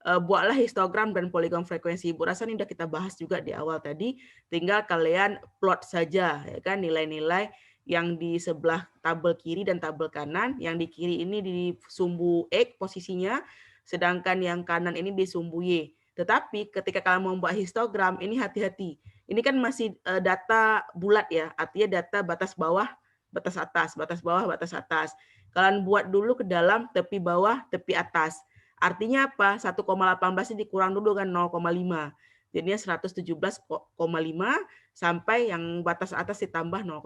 buatlah histogram dan poligon frekuensi. Ibu rasa ini udah kita bahas juga di awal tadi. Tinggal kalian plot saja ya kan nilai-nilai yang di sebelah tabel kiri dan tabel kanan. Yang di kiri ini di sumbu X posisinya, sedangkan yang kanan ini di sumbu Y. Tetapi ketika kalian membuat histogram ini hati-hati. Ini kan masih data bulat ya, artinya data batas bawah, batas atas, batas bawah, batas atas. Kalian buat dulu ke dalam tepi bawah, tepi atas. Artinya apa? 1,18 ini dikurang dulu kan 0,5. Jadinya 117,5 sampai yang batas atas ditambah 0,5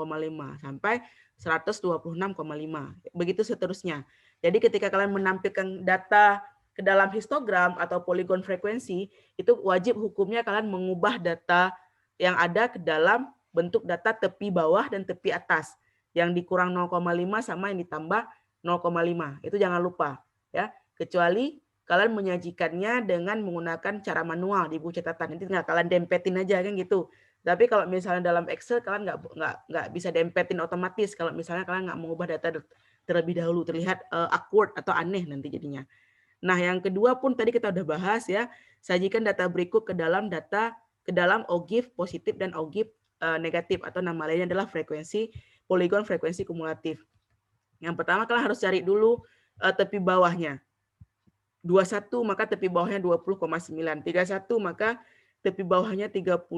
sampai 126,5. Begitu seterusnya. Jadi ketika kalian menampilkan data ke dalam histogram atau poligon frekuensi, itu wajib hukumnya kalian mengubah data yang ada ke dalam bentuk data tepi bawah dan tepi atas. Yang dikurang 0,5 sama yang ditambah 0,5. Itu jangan lupa, ya. Kecuali kalian menyajikannya dengan menggunakan cara manual di buku catatan. Nanti tinggal kalian dempetin aja kan gitu. Tapi kalau misalnya dalam Excel kalian nggak bisa dempetin otomatis kalau misalnya kalian nggak mengubah data terlebih dahulu, terlihat awkward atau aneh nanti jadinya. Nah, yang kedua pun tadi kita udah bahas ya, sajikan data berikut ke dalam OGIF positif dan OGIF negatif, atau nama lainnya adalah frekuensi poligon frekuensi kumulatif. Yang pertama kalian harus cari dulu tepi bawahnya. 21 maka tepi bawahnya 20,9. 31 maka tepi bawahnya 30,9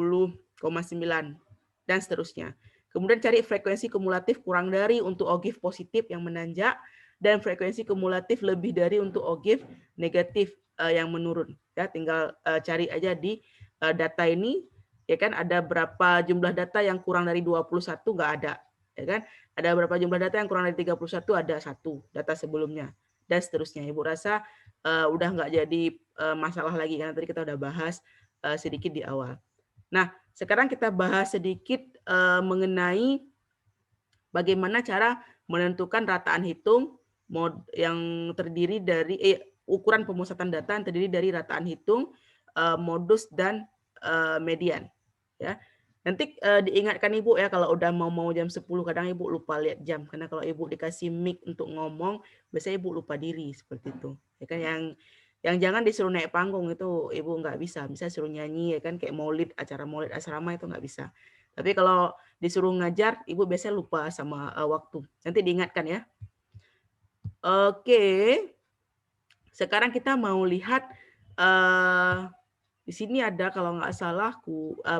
dan seterusnya. Kemudian cari frekuensi kumulatif kurang dari untuk OGIF positif yang menanjak dan frekuensi kumulatif lebih dari untuk OGIF negatif yang menurun. Ya, tinggal cari aja di data ini, ya kan, ada berapa jumlah data yang kurang dari 21 nggak ada, ya kan? Ada berapa jumlah data yang kurang dari 31, ada 1 data sebelumnya dan seterusnya. Ibu rasa udah nggak jadi masalah lagi karena tadi kita udah bahas sedikit di awal. Nah, sekarang kita bahas sedikit mengenai bagaimana cara menentukan rataan hitung yang terdiri dari ukuran pemusatan data yang terdiri dari rataan hitung, modus dan median. Ya. Nanti diingatkan Ibu ya kalau udah mau jam 10, kadang Ibu lupa lihat jam karena kalau Ibu dikasih mic untuk ngomong biasanya Ibu lupa diri seperti itu. Ya kan, yang jangan disuruh naik panggung itu Ibu nggak bisa. Misalnya suruh nyanyi ya kan, kayak maulid, acara maulid asrama itu nggak bisa. Tapi kalau disuruh ngajar Ibu biasanya lupa sama waktu. Nanti diingatkan ya. Oke. Sekarang kita mau lihat di sini ada kalau nggak salah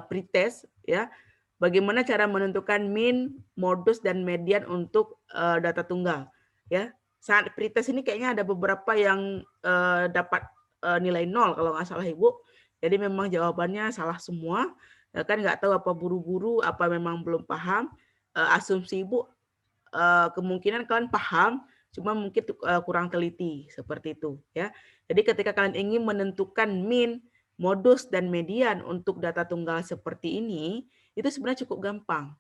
pretest ya. Bagaimana cara menentukan min, modus dan median untuk data tunggal ya. Saat pretest ini kayaknya ada beberapa yang dapat nilai 0 kalau nggak salah Ibu. Jadi memang jawabannya salah semua. Ya kan, nggak tahu apa buru-buru, apa memang belum paham. Asumsi Ibu kemungkinan kalian paham, cuma mungkin kurang teliti seperti itu ya. Jadi ketika kalian ingin menentukan min, modus dan median untuk data tunggal seperti ini, itu sebenarnya cukup gampang.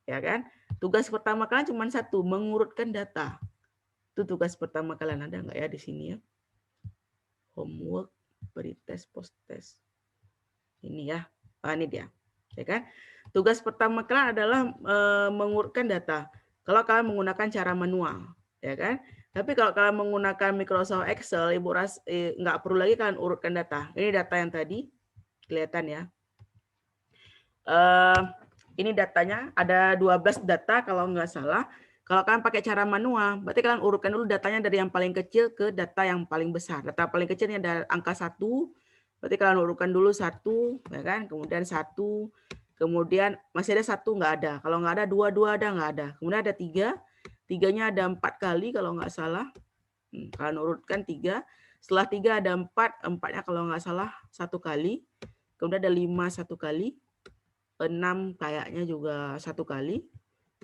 Ya kan? Tugas pertama kalian cuma satu, mengurutkan data. Itu tugas pertama kalian, ada nggak ya di sini ya? Homework, pretest, posttest. Ini ya. Ini dia. Ya kan? Tugas pertama kalian adalah mengurutkan data. Kalau kalian menggunakan cara manual, ya kan? Tapi kalau kalian menggunakan Microsoft Excel, Ibu nggak perlu lagi kalian urutkan data. Ini data yang tadi, kelihatan ya. Ini datanya, ada 12 data kalau nggak salah. Kalau kalian pakai cara manual, berarti kalian urutkan dulu datanya dari yang paling kecil ke data yang paling besar. Data paling kecilnya ada angka 1, berarti kalian urutkan dulu 1, ya kan? Kemudian 1, kemudian masih ada 1 nggak ada. Kalau nggak ada 2 ada nggak ada. Kemudian ada 3, 3-nya ada 4 kali kalau nggak salah. Kalian urutkan 3. Setelah 3 ada 4, 4-nya kalau nggak salah 1 kali. Kemudian ada 5 1 kali. 6 kayaknya juga 1 kali.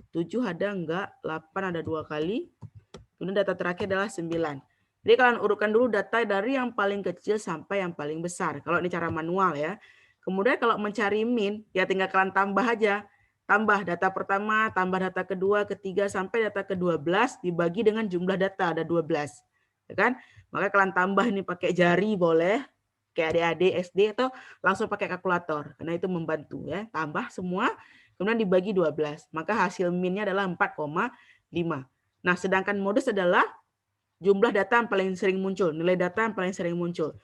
7 ada enggak, 8 ada 2 kali. Kemudian data terakhir adalah 9. Jadi kalian urutkan dulu data dari yang paling kecil sampai yang paling besar. Kalau ini cara manual ya. Kemudian kalau mencari min, ya tinggal kalian tambah aja. Tambah data pertama, tambah data kedua, ketiga, sampai data ke-12 dibagi dengan jumlah data, ada 12. Ya kan? Maka kalian tambah ini pakai jari boleh, kayak adik-adik SD, atau langsung pakai kalkulator. Karena itu membantu ya. Tambah semua, kemudian dibagi 12. Maka hasil minnya adalah 4,5. Nah, sedangkan modus adalah jumlah data yang paling sering muncul, nilai data yang paling sering muncul.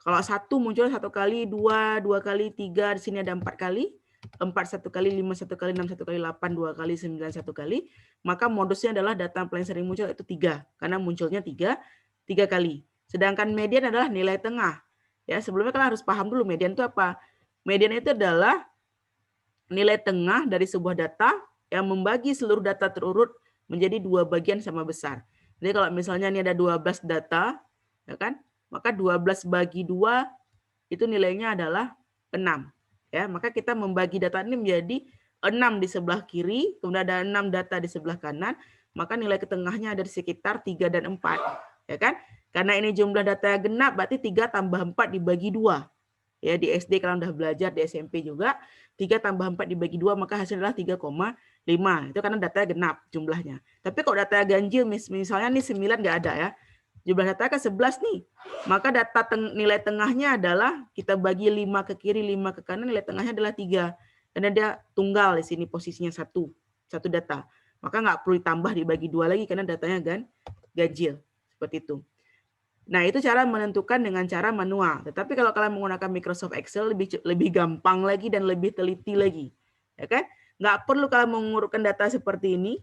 Kalau 1 muncul 1 kali, 2 kali, 3, di sini ada 4 kali, 4 1 kali, 5 1 kali, 6 1 kali, 8 2 kali, 9 1 kali, maka modusnya adalah data yang paling sering muncul itu 3, karena munculnya 3 kali. Sedangkan median adalah nilai tengah. Ya, sebelumnya kalian harus paham dulu median itu apa. Median itu adalah nilai tengah dari sebuah data yang membagi seluruh data terurut menjadi 2 bagian sama besar. Jadi kalau misalnya ini ada 12 data, ya kan? Maka 12 bagi 2 itu nilainya adalah 6. Ya, maka kita membagi data ini menjadi 6 di sebelah kiri, kemudian ada 6 data di sebelah kanan, maka nilai ketengahnya ada di sekitar 3 dan 4. Ya kan? Karena ini jumlah data yang genap, berarti 3 tambah 4 dibagi 2. Ya, di SD kalau udah belajar, di SMP juga, 3 tambah 4 dibagi 2, maka hasilnya adalah 3,5. Itu karena datanya genap jumlahnya. Tapi kalau data ganjil, misalnya nih 9 nggak ada ya. Jumlah data kan 11 nih. Maka data nilai tengahnya adalah kita bagi 5 ke kiri, 5 ke kanan, nilai tengahnya adalah 3. Karena dia tunggal di sini posisinya satu data. Maka nggak perlu ditambah dibagi 2 lagi karena datanya ganjil. Seperti itu. Nah, itu cara menentukan dengan cara manual. Tetapi kalau kalian menggunakan Microsoft Excel lebih gampang lagi dan lebih teliti lagi. Ya kan? Nggak perlu kalian mengurutkan data seperti ini.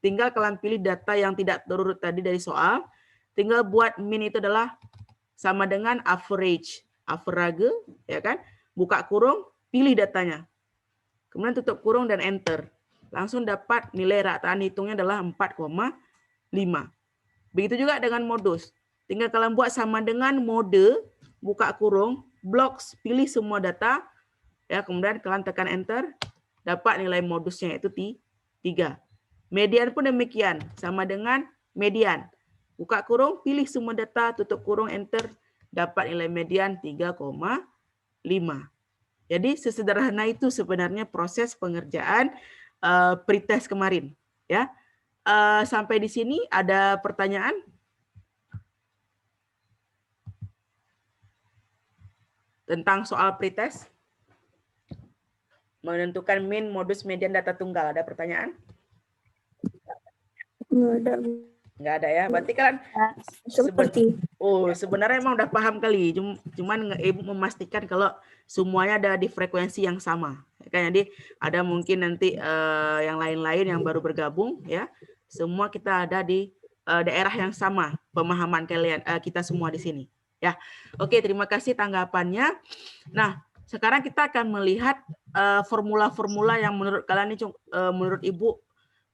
Tinggal kalian pilih data yang tidak terurut tadi dari soal. Tinggal buat min itu adalah sama dengan average. Average, ya kan? Buka kurung, pilih datanya. Kemudian tutup kurung dan enter. Langsung dapat nilai rataan hitungnya adalah 4,5. Begitu juga dengan modus. Tinggal kalian buat sama dengan mode, buka kurung, blocks, pilih semua data, ya, kemudian kalian tekan enter, dapat nilai modusnya yaitu 3. Median pun demikian, sama dengan median. Buka kurung, pilih semua data, tutup kurung, enter, dapat nilai median 3,5. Jadi sesederhana itu sebenarnya proses pengerjaan pretest kemarin. Ya, sampai di sini ada pertanyaan? Tentang soal pretest? Menentukan min, modus, median, data tunggal. Ada pertanyaan? Nggak ada. Nggak ada ya? Berarti kan sebenarnya emang udah paham kali. Cuman Ibu memastikan kalau semuanya ada di frekuensi yang sama. Kan jadi ada mungkin nanti yang lain-lain yang baru bergabung ya. Semua kita ada di daerah yang sama pemahaman kalian kita semua di sini. Ya, oke, terima kasih tanggapannya. Nah, sekarang kita akan melihat formula-formula yang menurut kalian ini, menurut Ibu,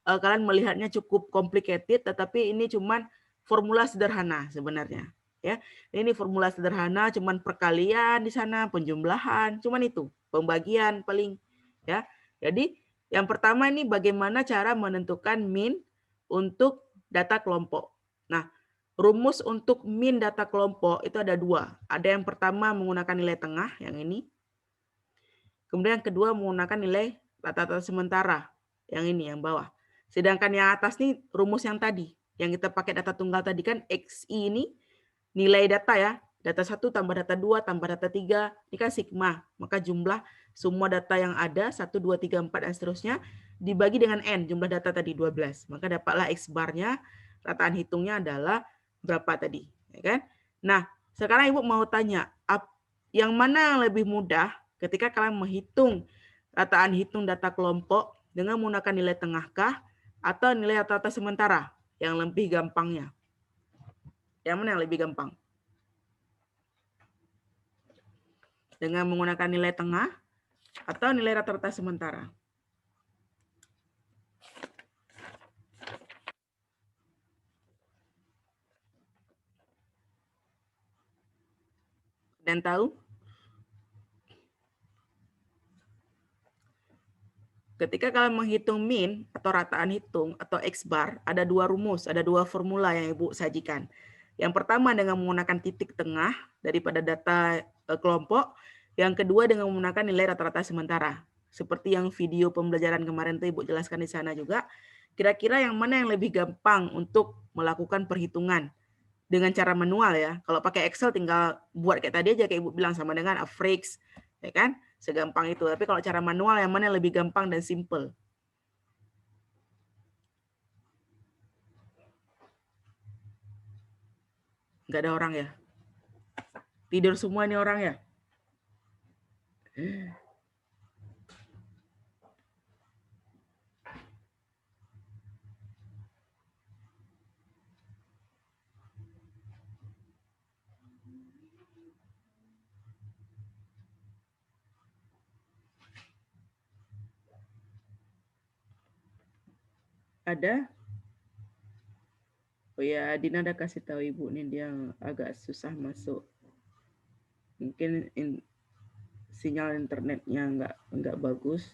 kalian melihatnya cukup complicated, tetapi ini cuman formula sederhana sebenarnya. Ya, ini formula sederhana, cuman perkalian di sana, penjumlahan, cuman itu, pembagian paling. Ya, jadi yang pertama ini bagaimana cara menentukan min untuk data kelompok. Nah, rumus untuk min data kelompok itu ada 2. Ada yang pertama menggunakan nilai tengah, yang ini. Kemudian yang kedua menggunakan nilai rata-rata sementara, yang ini, yang bawah. Sedangkan yang atas nih rumus yang tadi, yang kita pakai data tunggal tadi kan XI ini nilai data ya. Data 1 tambah data 2 tambah data 3, ini kan sigma. Maka jumlah semua data yang ada, 1, 2, 3, 4, dan seterusnya, dibagi dengan N, jumlah data tadi 12. Maka dapatlah X barnya, rataan hitungnya adalah berapa tadi. Ya kan? Nah, sekarang Ibu mau tanya, yang mana yang lebih mudah ketika kalian menghitung rataan hitung data kelompok dengan menggunakan nilai tengahkah atau nilai rata-rata sementara yang lebih gampangnya? Yang mana yang lebih gampang? Dengan menggunakan nilai tengah atau nilai rata-rata sementara? Dan tahu? Ketika kalian menghitung min atau rataan hitung atau X bar, ada 2 rumus, ada 2 formula yang Ibu sajikan. Yang pertama dengan menggunakan titik tengah daripada data kelompok, yang kedua dengan menggunakan nilai rata-rata sementara. Seperti yang video pembelajaran kemarin tuh Ibu jelaskan di sana juga, kira-kira yang mana yang lebih gampang untuk melakukan perhitungan dengan cara manual ya. Kalau pakai Excel tinggal buat kayak tadi aja, kayak Ibu bilang, sama dengan average, ya kan? Segampang itu. Tapi kalau cara manual yang mana yang lebih gampang dan simple? Nggak ada orang ya? Tidur semua ini orang ya? Ada? Oh ya, Dina udah kasih tahu Ibu nih, dia agak susah masuk. Mungkin sinyal internetnya nggak bagus.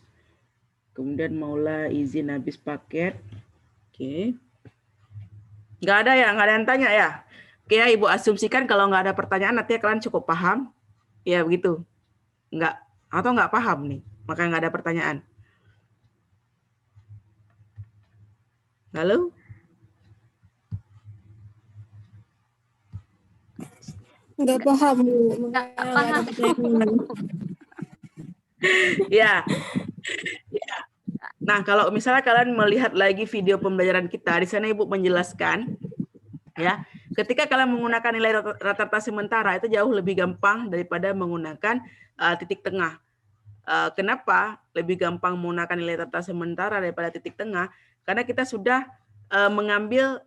Kemudian Maula izin habis paket. Oke. Nggak ada ya, nggak ada yang tanya ya. Oke ya, Ibu asumsikan kalau nggak ada pertanyaan nanti kalian cukup paham. Ya begitu. Nggak, atau nggak paham nih, maka nggak ada pertanyaan. Halo? Nggak paham, Bu. Nggak Makanya nggak paham. ada pertanyaan. Ya. Nah, kalau misalnya kalian melihat lagi video pembelajaran kita, di sana Ibu menjelaskan, ya, ketika kalian menggunakan nilai rata-rata sementara itu jauh lebih gampang daripada menggunakan titik tengah. Kenapa lebih gampang menggunakan nilai rata sementara daripada titik tengah? Karena kita sudah mengambil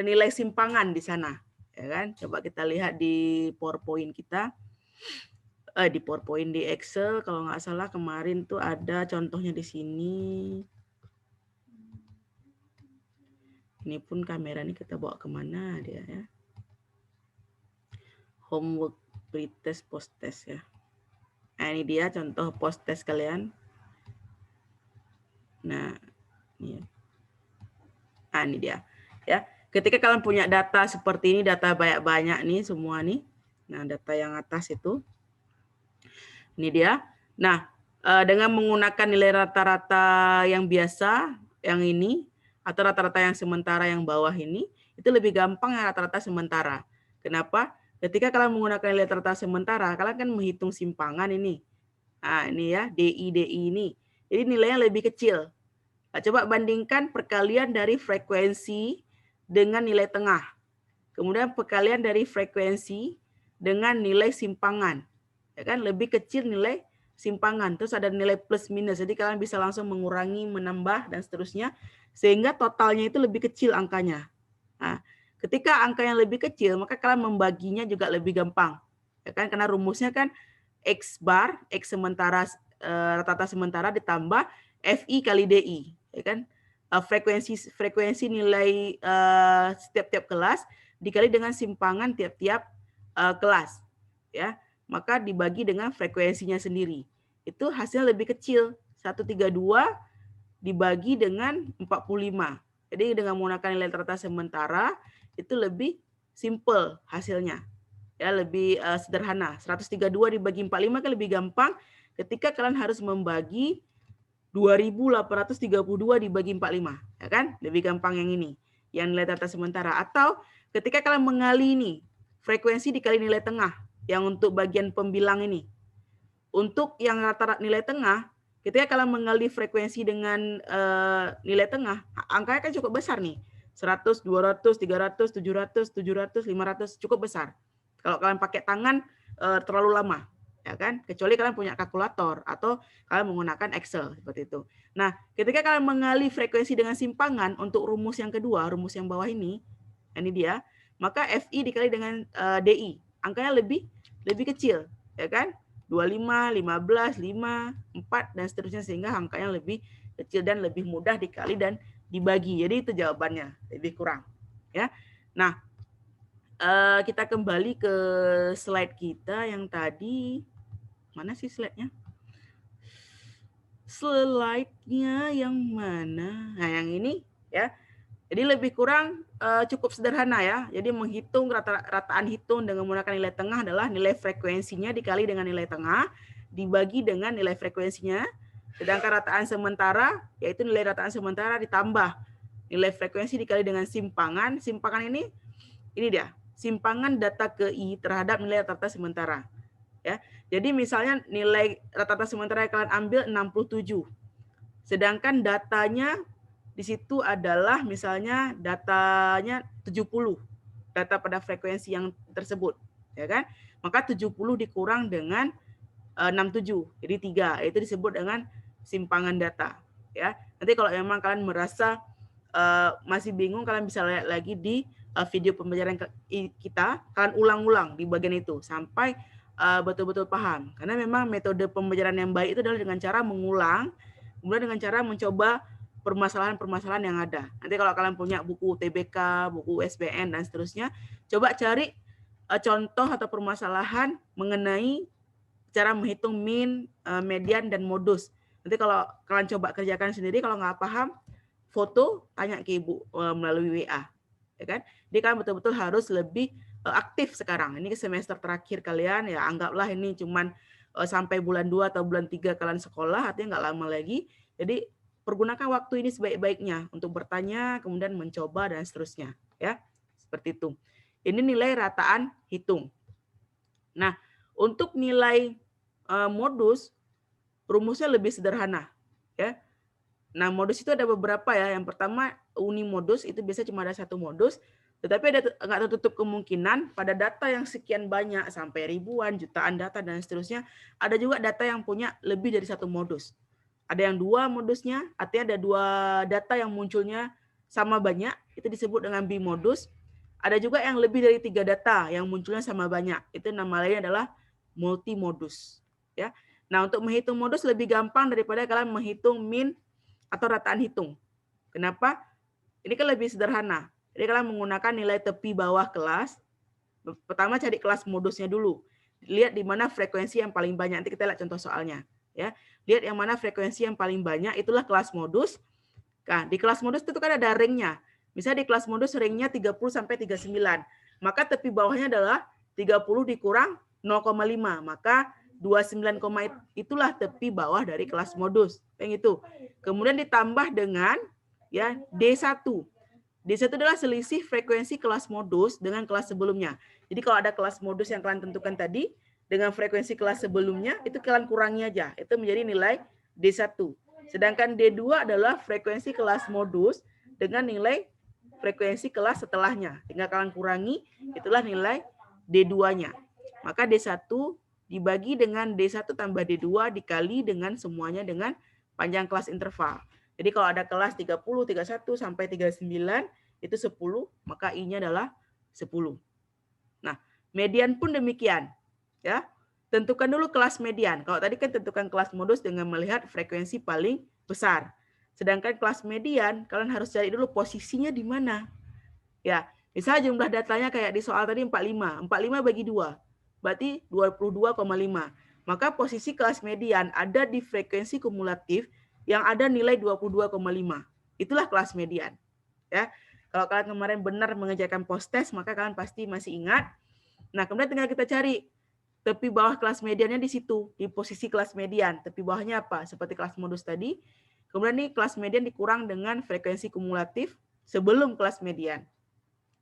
nilai simpangan di sana, ya kan? Coba kita lihat di PowerPoint kita. Di PowerPoint di Excel kalau nggak salah kemarin tuh ada contohnya di sini. Ini pun kamera ini kita bawa kemana dia ya? Homework, pretest, post test ya. Nah ini dia contoh post test kalian. Nah ini. Nah ini dia ya. Ketika kalian punya data seperti ini, data banyak-banyak nih semua nih. Nah data yang atas itu. Ini dia. Nah, dengan menggunakan nilai rata-rata yang biasa, yang ini, atau rata-rata yang sementara yang bawah ini, itu lebih gampang yang rata-rata sementara. Kenapa? Ketika kalian menggunakan nilai rata-rata sementara, kalian kan menghitung simpangan ini. Nah, ini ya, DI ini. Jadi nilainya lebih kecil. Nah, coba bandingkan perkalian dari frekuensi dengan nilai tengah. Kemudian perkalian dari frekuensi dengan nilai simpangan. Ya kan, lebih kecil nilai simpangan, terus ada nilai plus minus, jadi kalian bisa langsung mengurangi, menambah dan seterusnya, sehingga totalnya itu lebih kecil angkanya. Nah, ketika angka yang lebih kecil, maka kalian membaginya juga lebih gampang, ya kan? Karena rumusnya kan X bar, X sementara rata-rata sementara ditambah FI kali DI, ya kan? Frekuensi nilai setiap kelas dikali dengan simpangan tiap-tiap kelas, ya. Maka dibagi dengan frekuensinya sendiri. Itu hasilnya lebih kecil. 132 dibagi dengan 45. Jadi dengan menggunakan nilai rata sementara itu lebih simple hasilnya. Ya, lebih sederhana. 132 dibagi 45 kan lebih gampang ketika kalian harus membagi 2832 dibagi 45, ya kan? Lebih gampang yang ini, yang nilai rata sementara. Atau ketika kalian mengali ini, frekuensi dikali nilai tengah, yang untuk bagian pembilang ini. Untuk yang rata-rata nilai tengah, ketika kalian mengali frekuensi dengan nilai tengah, angkanya kan cukup besar nih. 100, 200, 300, 700, 700, 500, cukup besar. Kalau kalian pakai tangan terlalu lama, ya kan? Kecuali kalian punya kalkulator atau kalian menggunakan Excel seperti itu. Nah, ketika kalian mengali frekuensi dengan simpangan untuk rumus yang kedua, rumus yang bawah ini dia, maka FI dikali dengan DI, angkanya lebih kecil, ya kan? 25, 15, 5, 4 dan seterusnya, sehingga angkanya lebih kecil dan lebih mudah dikali dan dibagi. Jadi itu jawabannya, lebih kurang, ya. Nah, kita kembali ke slide kita yang tadi. Mana sih slide-nya? Slide-nya yang mana? Nah, yang ini ya. Jadi lebih kurang cukup sederhana ya. Jadi menghitung rataan hitung dengan menggunakan nilai tengah adalah nilai frekuensinya dikali dengan nilai tengah dibagi dengan nilai frekuensinya. Sedangkan rataan sementara yaitu nilai rataan sementara ditambah nilai frekuensi dikali dengan simpangan. Simpangan ini dia, simpangan data ke I terhadap nilai rata-rata sementara. Ya. Jadi misalnya nilai rata-rata sementara yang kalian ambil 67. Sedangkan datanya di situ adalah misalnya datanya 70. Data pada frekuensi yang tersebut, ya kan? Maka 70 dikurang dengan 67. Jadi 3. Itu disebut dengan simpangan data, ya. Nanti kalau memang kalian merasa masih bingung, kalian bisa lihat lagi di video pembelajaran kita, kalian ulang-ulang di bagian itu sampai betul-betul paham. Karena memang metode pembelajaran yang baik itu adalah dengan cara mengulang, kemudian dengan cara mencoba permasalahan-permasalahan yang ada. Nanti kalau kalian punya buku TBK, buku SBN dan seterusnya, coba cari contoh atau permasalahan mengenai cara menghitung min, median, dan modus. Nanti kalau kalian coba kerjakan sendiri, kalau nggak paham, foto, tanya ke Ibu melalui WA. Ya kan? Jadi kalian betul-betul harus lebih aktif sekarang. Ini semester terakhir kalian, ya anggaplah ini cuman sampai bulan 2 atau bulan 3 kalian sekolah, artinya nggak lama lagi. Jadi pergunakan waktu ini sebaik-baiknya untuk bertanya, kemudian mencoba, dan seterusnya. Ya, seperti itu. Ini nilai rataan hitung. Nah, untuk nilai modus, rumusnya lebih sederhana. Ya. Nah, modus itu ada beberapa ya. Yang pertama, unimodus, itu biasanya cuma ada satu modus. Tetapi ada nggak tertutup kemungkinan pada data yang sekian banyak, sampai ribuan, jutaan data, dan seterusnya, ada juga data yang punya lebih dari satu modus. Ada yang dua modusnya, artinya ada dua data yang munculnya sama banyak, itu disebut dengan bimodus. Ada juga yang lebih dari 3 data yang munculnya sama banyak, itu nama lainnya adalah multimodus. Ya. Nah, untuk menghitung modus lebih gampang daripada kalian menghitung min atau rataan hitung. Kenapa? Ini kan lebih sederhana. Jadi kalian menggunakan nilai tepi bawah kelas. Pertama cari kelas modusnya dulu. Lihat di mana frekuensi yang paling banyak. Nanti kita lihat contoh soalnya. Ya, lihat yang mana frekuensi yang paling banyak, itulah kelas modus. Nah, di kelas modus itu kan ada ringnya. Misalnya di kelas modus ringnya 30 sampai 39. Maka tepi bawahnya adalah 30 dikurang 0,5. Maka 29, itulah tepi bawah dari kelas modus. Yang itu. Kemudian ditambah dengan ya D1. D1 adalah selisih frekuensi kelas modus dengan kelas sebelumnya. Jadi kalau ada kelas modus yang kalian tentukan tadi, dengan frekuensi kelas sebelumnya, itu kalian kurangi aja. Itu menjadi nilai D1. Sedangkan D2 adalah frekuensi kelas modus dengan nilai frekuensi kelas setelahnya. Tinggal kalian kurangi, itulah nilai D2-nya. Maka D1 dibagi dengan D1 tambah D2 dikali dengan semuanya dengan panjang kelas interval. Jadi kalau ada kelas 30, 31, sampai 39, itu 10, maka I-nya adalah 10. Nah, median pun demikian. Ya, tentukan dulu kelas median. Kalau tadi kan tentukan kelas modus dengan melihat frekuensi paling besar. Sedangkan kelas median, kalian harus cari dulu posisinya di mana. Ya, misalnya jumlah datanya kayak di soal tadi 45. 45 bagi 2, berarti 22,5. Maka posisi kelas median ada di frekuensi kumulatif yang ada nilai 22,5. Itulah kelas median. Ya, kalau kalian kemarin benar mengerjakan post-test, maka kalian pasti masih ingat. Nah, kemudian tinggal kita cari tepi bawah kelas mediannya di situ, di posisi kelas median. Tepi bawahnya apa? Seperti kelas modus tadi. Kemudian nih kelas median dikurang dengan frekuensi kumulatif sebelum kelas median.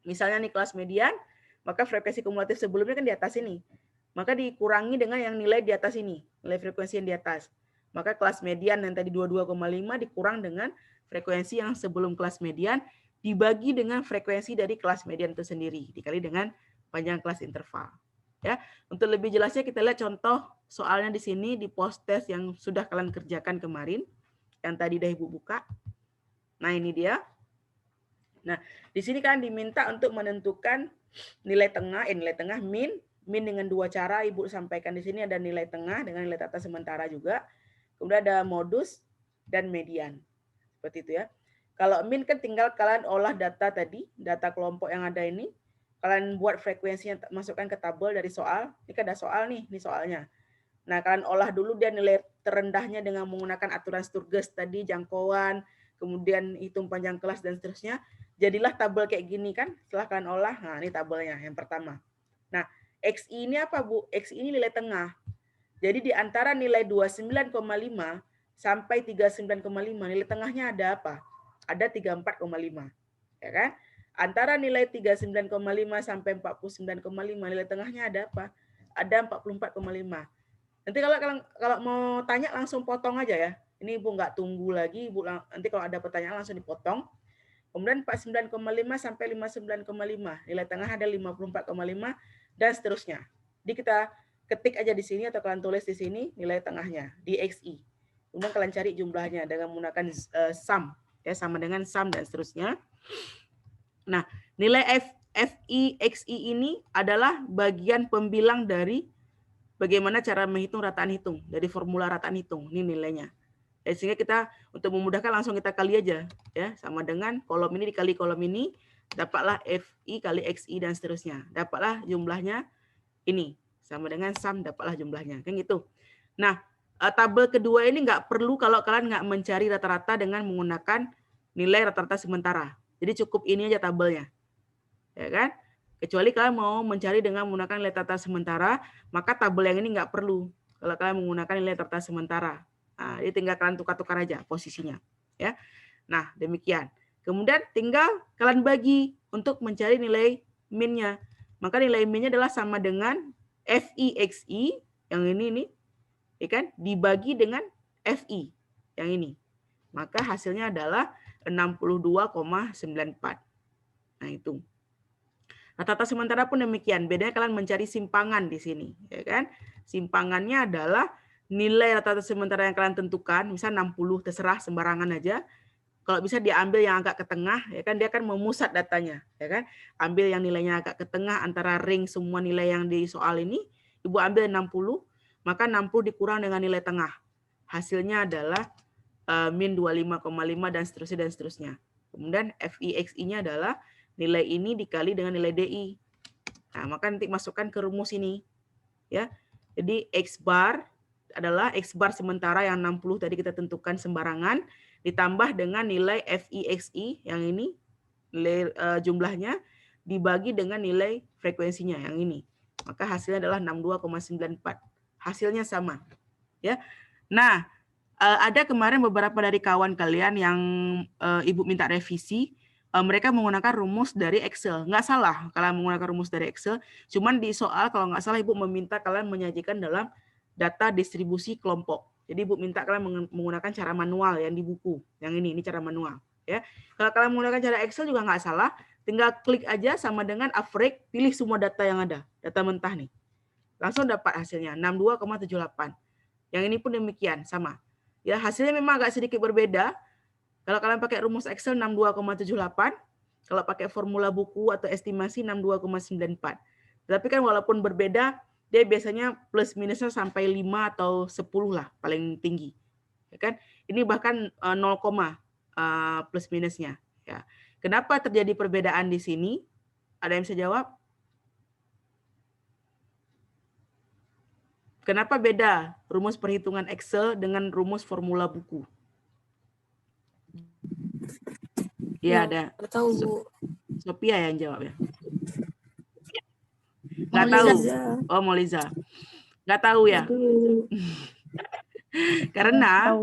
Misalnya nih kelas median, maka frekuensi kumulatif sebelumnya kan di atas ini. Maka dikurangi dengan yang nilai di atas ini, nilai frekuensi yang di atas. Maka kelas median yang tadi 22,5 dikurang dengan frekuensi yang sebelum kelas median, dibagi dengan frekuensi dari kelas median itu sendiri, dikali dengan panjang kelas interval. Ya, untuk lebih jelasnya kita lihat contoh soalnya di sini di post test yang sudah kalian kerjakan kemarin, yang tadi udah Ibu buka. Nah, ini dia. Nah, di sini kan diminta untuk menentukan nilai tengah min dengan 2 cara Ibu sampaikan di sini, ada nilai tengah dengan nilai tata sementara juga. Kemudian ada modus dan median. Seperti itu ya. Kalau min kan tinggal kalian olah data tadi, data kelompok yang ada ini. Kalian buat frekuensinya, masukkan ke tabel dari soal. Ini kan ada soal nih, ini soalnya. Nah, kalian olah dulu dia nilai terendahnya dengan menggunakan aturan Sturges tadi, jangkauan, kemudian hitung panjang kelas dan seterusnya. Jadilah tabel kayak gini kan, setelah kalian olah. Nah, ini tabelnya yang pertama. Nah, XI ini apa, Bu? XI ini nilai tengah. Jadi di antara nilai 29,5 sampai 39,5, nilai tengahnya ada apa? Ada 34,5. Ya kan? Antara nilai 39,5 sampai 49,5, nilai tengahnya ada apa? Ada 44,5. Nanti kalau mau tanya langsung potong aja ya. Ini Ibu nggak tunggu lagi, Ibu nanti kalau ada pertanyaan langsung dipotong. Kemudian 49,5 sampai 59,5, nilai tengah ada 54,5 dan seterusnya. Jadi kita ketik aja di sini atau kalian tulis di sini nilai tengahnya di XI. Kemudian kalian cari jumlahnya dengan menggunakan sum, ya sama dengan sum dan seterusnya. Nah, nilai FI, XI ini adalah bagian pembilang dari bagaimana cara menghitung rataan hitung, dari formula rataan hitung, ini nilainya. Sehingga kita untuk memudahkan langsung kita kali aja, ya sama dengan kolom ini dikali kolom ini, dapatlah FI kali XI dan seterusnya. Dapatlah jumlahnya ini, Sama dengan sum, dapatlah jumlahnya. Kan gitu. Nah, tabel kedua ini nggak perlu kalau kalian nggak mencari rata-rata dengan menggunakan nilai rata-rata sementara. Jadi cukup ini aja tabelnya. Ya kan? Kecuali kalian mau mencari dengan menggunakan nilai rata-rata sementara, maka tabel yang ini nggak perlu. Kalau kalian menggunakan nilai rata-rata sementara. Nah, jadi tinggal kalian tukar-tukar aja posisinya. Ya. Nah, demikian. Kemudian tinggal kalian bagi untuk mencari nilai min-nya. Maka nilai min-nya adalah sama dengan FI/XI, yang ini nih, ya kan? Dibagi dengan FI, yang ini. Maka hasilnya adalah 62,94. Nah, itu. Rata-rata sementara pun demikian. Bedanya kalian mencari simpangan di sini, ya kan? Simpangannya adalah nilai rata-rata sementara yang kalian tentukan, misal 60, terserah sembarangan aja. Kalau bisa diambil yang agak ke tengah, ya kan, dia akan memusat datanya, ya kan? Ambil yang nilainya agak ke tengah antara ring semua nilai yang di soal ini, Ibu ambil 60, maka 60 dikurang dengan nilai tengah. Hasilnya adalah min 25,5 dan seterusnya. Kemudian FI/XI-nya adalah nilai ini dikali dengan nilai DI. Nah, maka nanti masukkan ke rumus ini, ya. Jadi X bar adalah X bar sementara yang 60 tadi kita tentukan sembarangan, ditambah dengan nilai FI/XI yang ini, nilai jumlahnya, dibagi dengan nilai frekuensinya yang ini. Maka hasilnya adalah 62,94. Hasilnya sama. Ya. Nah, ada kemarin beberapa dari kawan kalian yang Ibu minta revisi, mereka menggunakan rumus dari Excel. Nggak salah kalian menggunakan rumus dari Excel, cuman di soal kalau nggak salah Ibu meminta kalian menyajikan dalam data distribusi kelompok. Jadi Ibu minta kalian menggunakan cara manual yang di buku. Yang ini cara manual. Ya. Kalau kalian menggunakan cara Excel juga nggak salah, tinggal klik aja sama dengan average, pilih semua data yang ada, data mentah nih. Langsung dapat hasilnya, 62,78. Yang ini pun demikian, sama. Ya, hasilnya memang agak sedikit berbeda. Kalau kalian pakai rumus Excel 62,78, kalau pakai formula buku atau estimasi 62,94. Tapi kan walaupun berbeda, dia biasanya plus minusnya sampai 5 atau 10 lah paling tinggi. Ya kan? Ini bahkan 0, plus minusnya. Ya. Kenapa terjadi perbedaan di sini? Ada yang bisa jawab? Kenapa beda rumus perhitungan Excel dengan rumus formula buku? Ya, ada. Nggak tahu, Bu. Sophia yang jawab ya. Nggak tahu. Oh, Moliza. Nggak tahu ya. Karena,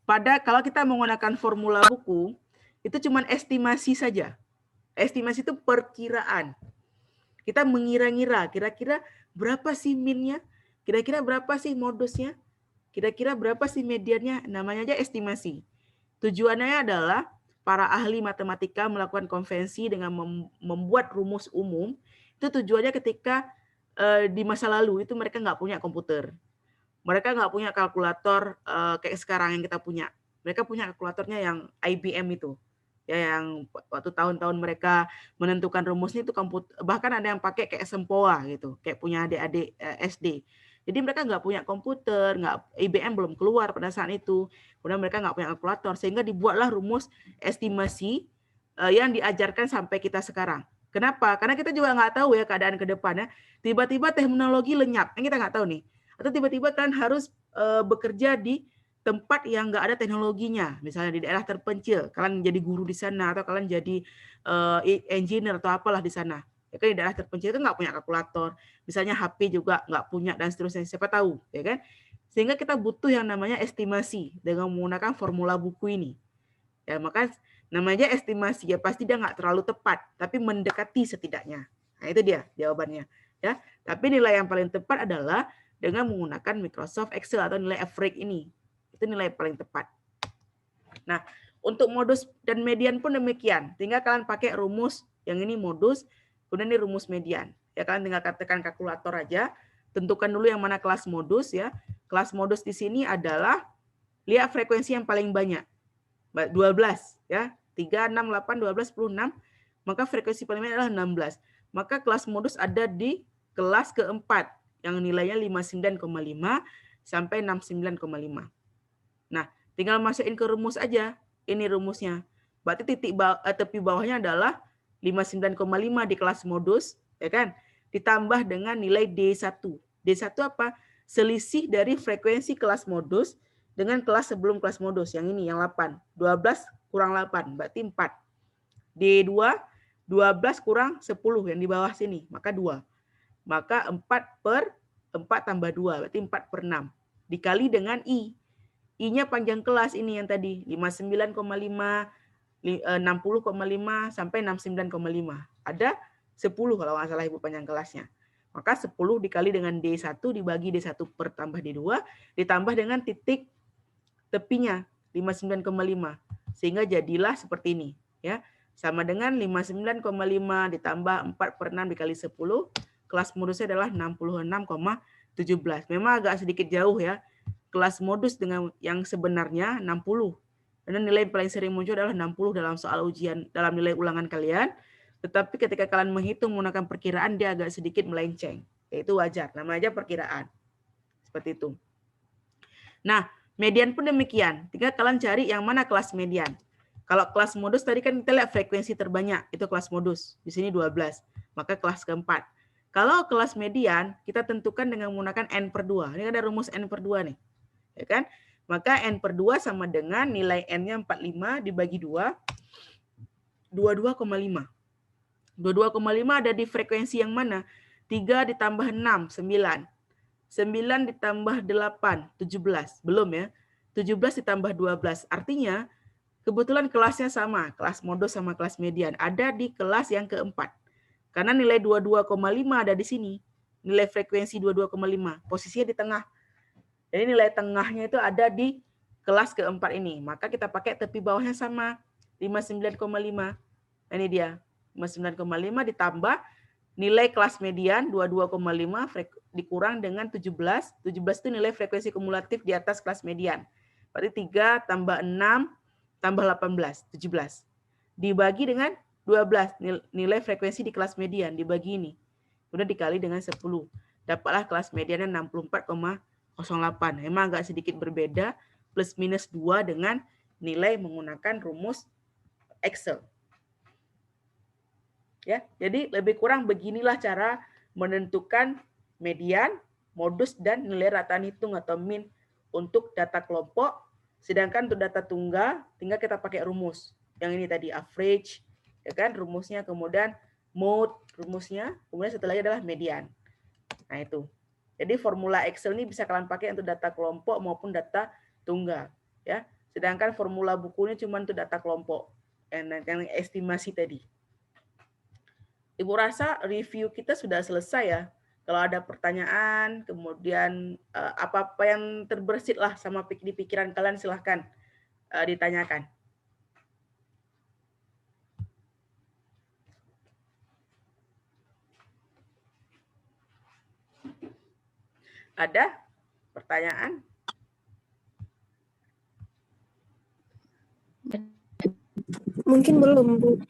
karena kalau kita menggunakan formula buku, itu cuma estimasi saja. Estimasi itu perkiraan. Kita mengira-ngira, kira-kira berapa sih min-nya, kira-kira berapa sih modusnya, kira-kira berapa sih mediannya, namanya aja estimasi. Tujuannya adalah para ahli matematika melakukan konvensi dengan membuat rumus umum. Itu tujuannya ketika di masa lalu itu mereka nggak punya komputer. Mereka nggak punya kalkulator kayak sekarang yang kita punya. Mereka punya kalkulatornya yang IBM itu. Ya, yang waktu tahun-tahun mereka menentukan rumusnya itu komputer, bahkan ada yang pakai kayak Sempoa gitu, kayak punya adik-adik SD. Jadi mereka nggak punya komputer, IBM belum keluar pada saat itu. Kemudian mereka nggak punya kalkulator, sehingga dibuatlah rumus estimasi yang diajarkan sampai kita sekarang. Kenapa? Karena kita juga nggak tahu ya keadaan ke depannya. Tiba-tiba teknologi lenyap, yang kita nggak tahu nih. Atau tiba-tiba kalian harus bekerja di tempat yang nggak ada teknologinya, misalnya di daerah terpencil, kalian jadi guru di sana atau kalian jadi engineer atau apalah di sana. Ya kan di daerah terpencil itu nggak punya kalkulator, misalnya HP juga nggak punya dan seterusnya. Siapa tahu, ya kan? Sehingga kita butuh yang namanya estimasi dengan menggunakan formula buku ini. Ya maka namanya estimasi ya pasti dia nggak terlalu tepat, tapi mendekati setidaknya. Nah itu dia jawabannya. Ya, tapi nilai yang paling tepat adalah dengan menggunakan Microsoft Excel atau nilai average ini. Itu nilai paling tepat. Nah, untuk modus dan median pun demikian. Tinggal kalian pakai rumus, yang ini modus, kemudian ini rumus median. Ya, kalian tinggal tekan kalkulator aja, tentukan dulu yang mana kelas modus ya. Kelas modus di sini adalah lihat frekuensi yang paling banyak. 12 ya. 3, 6, 8, 12, 10, 6. Maka frekuensi paling banyak adalah 16. Maka kelas modus ada di kelas keempat yang nilainya 59,5 sampai 69,5. Nah, tinggal masukin ke rumus aja. Ini rumusnya. Berarti tepi bawahnya adalah 59,5 di kelas modus, ya kan? ditambah dengan nilai D1. D1 apa? Selisih dari frekuensi kelas modus dengan kelas sebelum kelas modus. Yang ini, yang 8. 12 kurang 8, berarti 4. D2, 12 kurang 10 yang di bawah sini, maka 2. Maka 4 tambah 2, berarti 4/6. Dikali dengan I. I-nya panjang kelas ini yang tadi, 59,5, 60,5, sampai 69,5. Ada 10 kalau nggak salah Ibu panjang kelasnya. Maka 10 dikali dengan D1 dibagi D1 per tambah D2, ditambah dengan titik tepinya, 59,5. Sehingga jadilah seperti ini. Ya, sama dengan 59,5 ditambah 4/6 dikali 10, kelas modusnya adalah 66,17. Memang agak sedikit jauh ya. Kelas modus dengan yang sebenarnya 60. Karena nilai yang paling sering muncul adalah 60 dalam soal ujian, dalam nilai ulangan kalian. Tetapi ketika kalian menghitung menggunakan perkiraan, dia agak sedikit melenceng. Itu wajar, namanya aja perkiraan. Seperti itu. Nah, median pun demikian. Tinggal kalian cari yang mana kelas median. Kalau kelas modus tadi kan kita lihat frekuensi terbanyak, itu kelas modus. Di sini 12, maka kelas keempat. Kalau kelas median, kita tentukan dengan menggunakan N/2. Ini ada rumus N/2 nih. Ya kan? Maka N/2 sama dengan nilai N-nya 45 dibagi 2, 22,5. 22,5 ada di frekuensi yang mana? 3 ditambah 6, 9. 9 ditambah 8, 17. Belum ya. 17 ditambah 12. Artinya, kebetulan kelasnya sama. Kelas modus sama kelas median. Ada di kelas yang keempat. Karena nilai 22,5 ada di sini. Nilai frekuensi 22,5. Posisinya di tengah. Jadi nilai tengahnya itu ada di kelas keempat ini. Maka kita pakai tepi bawahnya sama. 59,5. Ini dia. 59,5 ditambah nilai kelas median 22,5 dikurang dengan 17. 17 itu nilai frekuensi kumulatif di atas kelas median. Berarti 3 tambah 6 tambah 18, 17. Dibagi dengan 12 nilai frekuensi di kelas median dibagi ini. Kemudian dikali dengan 10. Dapatlah kelas mediannya 64,08. Memang agak sedikit berbeda, plus minus 2 dengan nilai menggunakan rumus Excel. Ya, jadi lebih kurang beginilah cara menentukan median, modus, dan nilai rataan hitung atau min untuk data kelompok. Sedangkan untuk data tunggal, tinggal kita pakai rumus. Yang ini tadi average, ya kan, rumusnya, kemudian mode, rumusnya, kemudian setelahnya adalah median. Nah itu. Jadi formula Excel ini bisa kalian pakai untuk data kelompok maupun data tunggal. Ya. Sedangkan formula bukunya cuma untuk data kelompok, yang estimasi tadi. Ibu rasa review kita sudah selesai ya. Kalau ada pertanyaan, kemudian apa-apa yang terbersit lah sama di pikiran kalian, silahkan ditanyakan. Ada pertanyaan? Mungkin belum, Bu.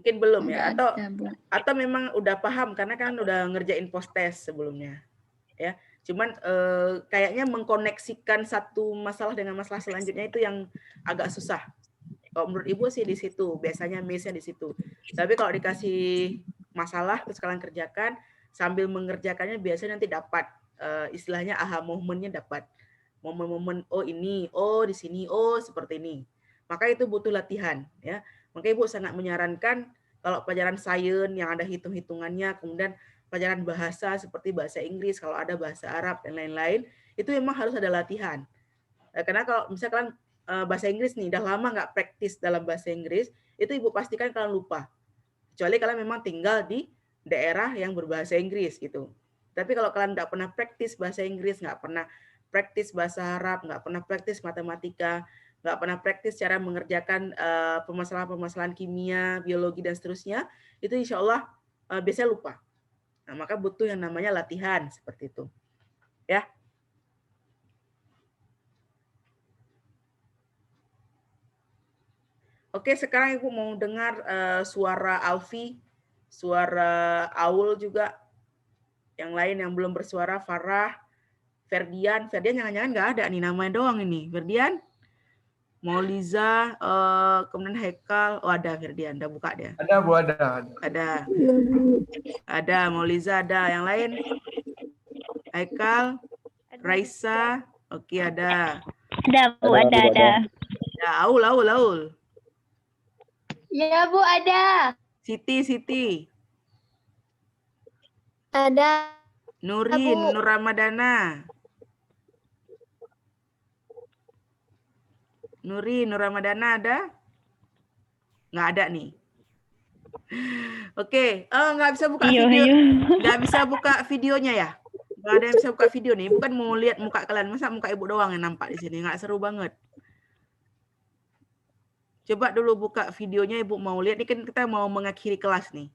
Mungkin belum ya, Nggak ada, Bu. atau memang udah paham karena kan udah ngerjain post test sebelumnya, ya. Cuman kayaknya mengkoneksikan satu masalah dengan masalah selanjutnya itu yang agak susah. Kalau menurut Ibu sih di situ, biasanya miss-nya di situ. Tapi kalau dikasih masalah terus kalian kerjakan, sambil mengerjakannya biasanya nanti dapat istilahnya aha moment-nya dapat. Momen-momen, oh ini, oh di sini, oh seperti ini. Maka itu butuh latihan, ya. Maka Ibu sangat menyarankan kalau pelajaran sains yang ada hitung-hitungannya, kemudian pelajaran bahasa seperti bahasa Inggris, kalau ada bahasa Arab dan lain-lain, itu memang harus ada latihan. Karena kalau misalkan bahasa Inggris nih, udah lama nggak praktis dalam bahasa Inggris, itu Ibu pastikan kalian lupa. Kecuali kalian memang tinggal di daerah yang berbahasa Inggris gitu. Tapi kalau kalian nggak pernah praktis bahasa Inggris, nggak pernah praktis bahasa Arab, nggak pernah praktis matematika, nggak pernah praktis cara mengerjakan permasalahan-permasalahan kimia, biologi, dan seterusnya, itu insya Allah biasanya lupa. Nah, maka butuh yang namanya latihan, seperti itu. Ya. Oke, sekarang Ibu mau dengar suara Alfi, suara Aul juga. Yang lain yang belum bersuara, Farah, Ferdian. Ferdian jangan-jangan nggak ada nih, namanya doang ini. Ferdian? Mauliza, kemudian Haikal. Oh ada Ferdian, udah buka dia. Ada Bu, ada. Ada. Iya, Bu. Ada, Mauliza ada. Yang lain? Haikal, Raisa, oke ada. Ada Bu, ada. Ya, Aul. Ya Bu, ada. Siti. Ada. Nurin, Bu. Nur Ramadana. Nur Ramadana ada? Nggak ada nih. Oke, nggak bisa buka video. Nggak bisa buka videonya ya? Nggak ada yang bisa buka video nih. Bukan mau lihat muka kalian. Masa muka ibu doang yang nampak di sini? Nggak seru banget. Coba dulu buka videonya, ibu mau lihat. Ini kan kita mau mengakhiri kelas nih.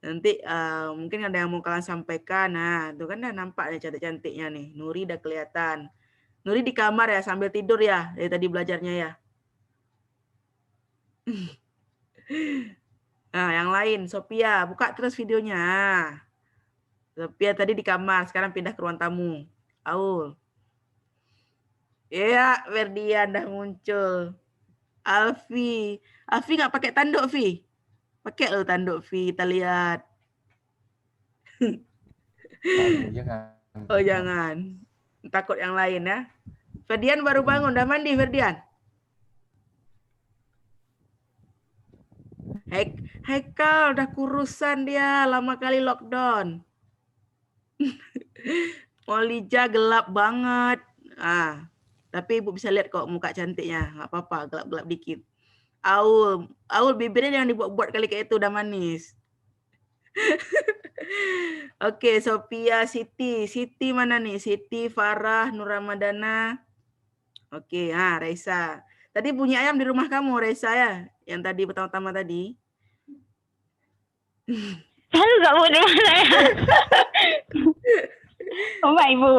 Nanti mungkin ada yang mau kalian sampaikan. Nah, itu kan udah nampak nih cantik-cantiknya nih. Nuri udah kelihatan. Nuri di kamar ya, sambil tidur ya. Dari tadi belajarnya ya. Nah, yang lain. Sophia, buka terus videonya. Sophia tadi di kamar, sekarang pindah ke ruang tamu. Aul. Ya, Ferdian dah muncul. Alfi nggak pakai tanduk, Vi? Pakai lo tanduk, Vi. Kita lihat. Jangan. Oh, jangan. Takut yang lain ya. Ferdian baru bangun. Udah mandi, Ferdian? Haikal udah kurusan dia. Lama kali lockdown. Molija gelap banget. Tapi ibu bisa lihat kok muka cantiknya. Nggak apa-apa, gelap-gelap dikit. Aul bibirnya jangan dibuat-buat kali kayak itu, udah manis. Oke, Sophia, Siti mana nih? Siti, Farah, Nur Ramadana. Oke, Raisa. Tadi bunyi ayam di rumah kamu, Raisa ya? Yang tadi pertama-tama tadi. Saya nggak Bu, di mana ya? Oh, Mbak Ibu.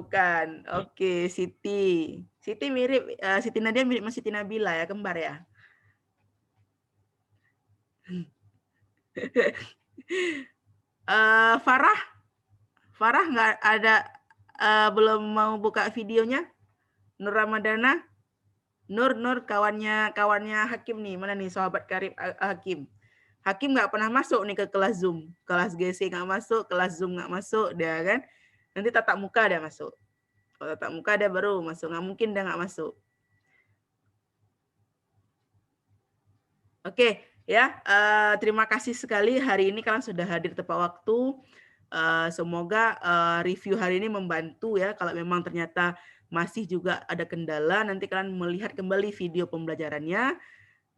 Bukan. Oke, Siti. Siti mirip, Siti Nadia mirip sama Siti Nabila ya, kembar ya. Farah nggak ada, belum mau buka videonya. Nur Ramadana, Nur kawannya Hakim nih, mana nih sahabat karib Hakim. Hakim nggak pernah masuk nih ke kelas Zoom, kelas GC nggak masuk, kelas Zoom nggak masuk, dia kan. Nanti tatap muka dia masuk. Kalau tatap muka dia baru masuk, nggak mungkin dia nggak masuk. Oke, ya, terima kasih sekali hari ini kalian sudah hadir tepat waktu. Semoga review hari ini membantu ya. Kalau memang ternyata masih juga ada kendala, nanti kalian melihat kembali video pembelajarannya,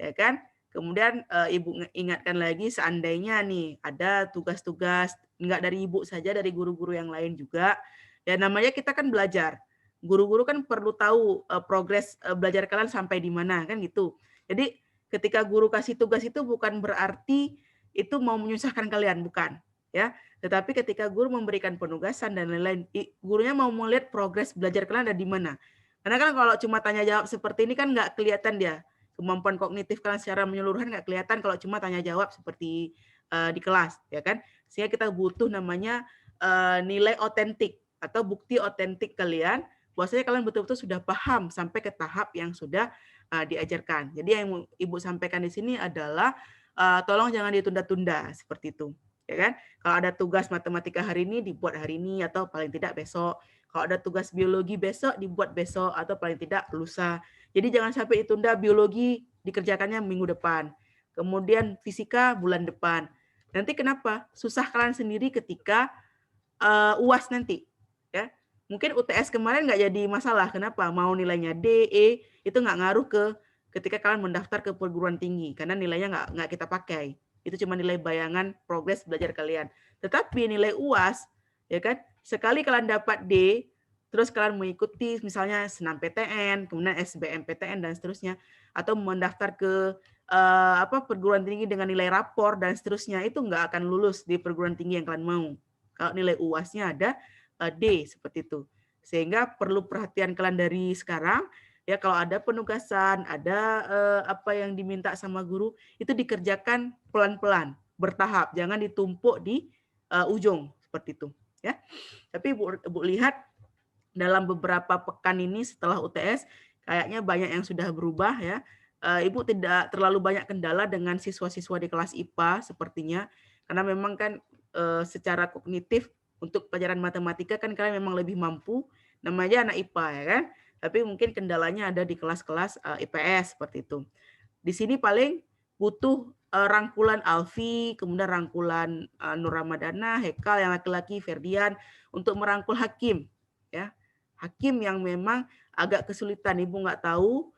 ya kan? Kemudian Ibu ingatkan lagi seandainya nih ada tugas-tugas nggak dari Ibu saja, dari guru-guru yang lain juga. Ya namanya kita kan belajar. Guru-guru kan perlu tahu progres belajar kalian sampai di mana kan gitu. Jadi ketika guru kasih tugas itu bukan berarti itu mau menyusahkan kalian, bukan, ya. Tetapi ketika guru memberikan penugasan dan lain-lain, gurunya mau melihat progres belajar kalian ada di mana. Karena kan kalau cuma tanya jawab seperti ini kan nggak kelihatan dia. Kemampuan kognitif kalian secara menyeluruhan nggak kelihatan kalau cuma tanya jawab seperti di kelas, ya kan. Sehingga kita butuh namanya nilai otentik atau bukti otentik kalian, bahwasanya kalian betul-betul sudah paham sampai ke tahap yang sudah diajarkan. Jadi yang Ibu sampaikan di sini adalah tolong jangan ditunda-tunda seperti itu, ya kan? Kalau ada tugas matematika hari ini dibuat hari ini atau paling tidak besok. Kalau ada tugas biologi besok dibuat besok atau paling tidak lusa. Jadi jangan sampai ditunda, biologi dikerjakannya minggu depan. Kemudian fisika bulan depan. Nanti kenapa? Susah kalian sendiri ketika UAS nanti, ya. Mungkin UTS kemarin nggak jadi masalah. Kenapa? Mau nilainya D, E, itu nggak ngaruh ke ketika kalian mendaftar ke perguruan tinggi. Karena nilainya nggak kita pakai. Itu cuma nilai bayangan progres belajar kalian. Tetapi nilai UAS, ya kan, sekali kalian dapat D, terus kalian mengikuti misalnya SNMPTN, kemudian SBMPTN, dan seterusnya, atau mendaftar ke perguruan tinggi dengan nilai rapor, dan seterusnya, itu nggak akan lulus di perguruan tinggi yang kalian mau. Kalau nilai UAS-nya ada D seperti itu. Sehingga perlu perhatian kalian dari sekarang ya, kalau ada penugasan, ada apa yang diminta sama guru, itu dikerjakan pelan-pelan, bertahap, jangan ditumpuk di ujung seperti itu ya. Tapi Ibu lihat dalam beberapa pekan ini setelah UTS kayaknya banyak yang sudah berubah ya. Ibu tidak terlalu banyak kendala dengan siswa-siswa di kelas IPA sepertinya, karena memang kan secara kognitif untuk pelajaran matematika kan kalian memang lebih mampu, namanya anak IPA ya kan. Tapi mungkin kendalanya ada di kelas-kelas IPS seperti itu. Di sini paling butuh rangkulan Alfi, kemudian rangkulan Nur Ramadana, Hekal yang laki-laki, Ferdian untuk merangkul Hakim ya. Hakim yang memang agak kesulitan, Ibu nggak tahu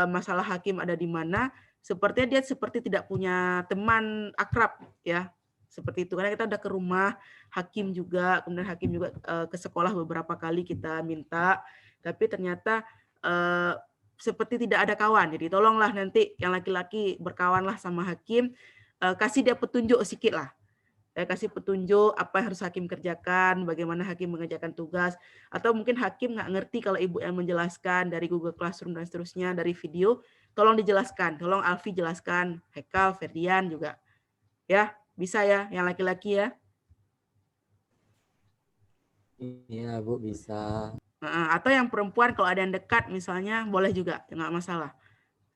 masalah Hakim ada di mana, sepertinya dia seperti tidak punya teman akrab ya. Seperti itu, karena kita udah ke rumah Hakim juga, kemudian Hakim juga ke sekolah beberapa kali kita minta, tapi ternyata seperti tidak ada kawan. Jadi tolonglah nanti yang laki-laki berkawanlah sama Hakim, kasih dia petunjuk sedikit lah. Saya kasih petunjuk apa yang harus Hakim kerjakan, bagaimana Hakim mengerjakan tugas, atau mungkin Hakim nggak ngerti kalau Ibu yang menjelaskan dari Google Classroom dan seterusnya, dari video, tolong dijelaskan, tolong Alfi jelaskan, Hekal, Ferdian juga. Ya, bisa ya, yang laki-laki ya. Iya Bu, bisa. Atau yang perempuan kalau ada yang dekat misalnya, boleh juga, nggak masalah.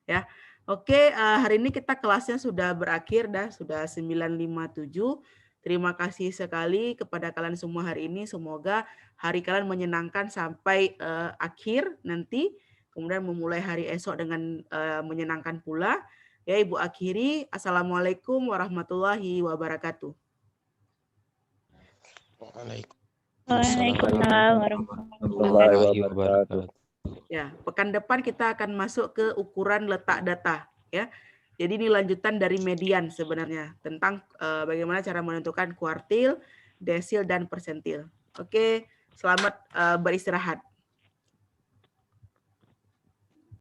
Ya, oke, hari ini kita kelasnya sudah berakhir, sudah 9.57. Terima kasih sekali kepada kalian semua hari ini. Semoga hari kalian menyenangkan sampai akhir nanti. Kemudian memulai hari esok dengan menyenangkan pula. Ya, Ibu akhiri. Assalamualaikum warahmatullahi wabarakatuh. Waalaikumsalam warahmatullahi wabarakatuh. Ya, pekan depan kita akan masuk ke ukuran letak data. Ya. Jadi ini lanjutan dari median sebenarnya tentang bagaimana cara menentukan kuartil, desil, dan persentil. Oke, selamat beristirahat.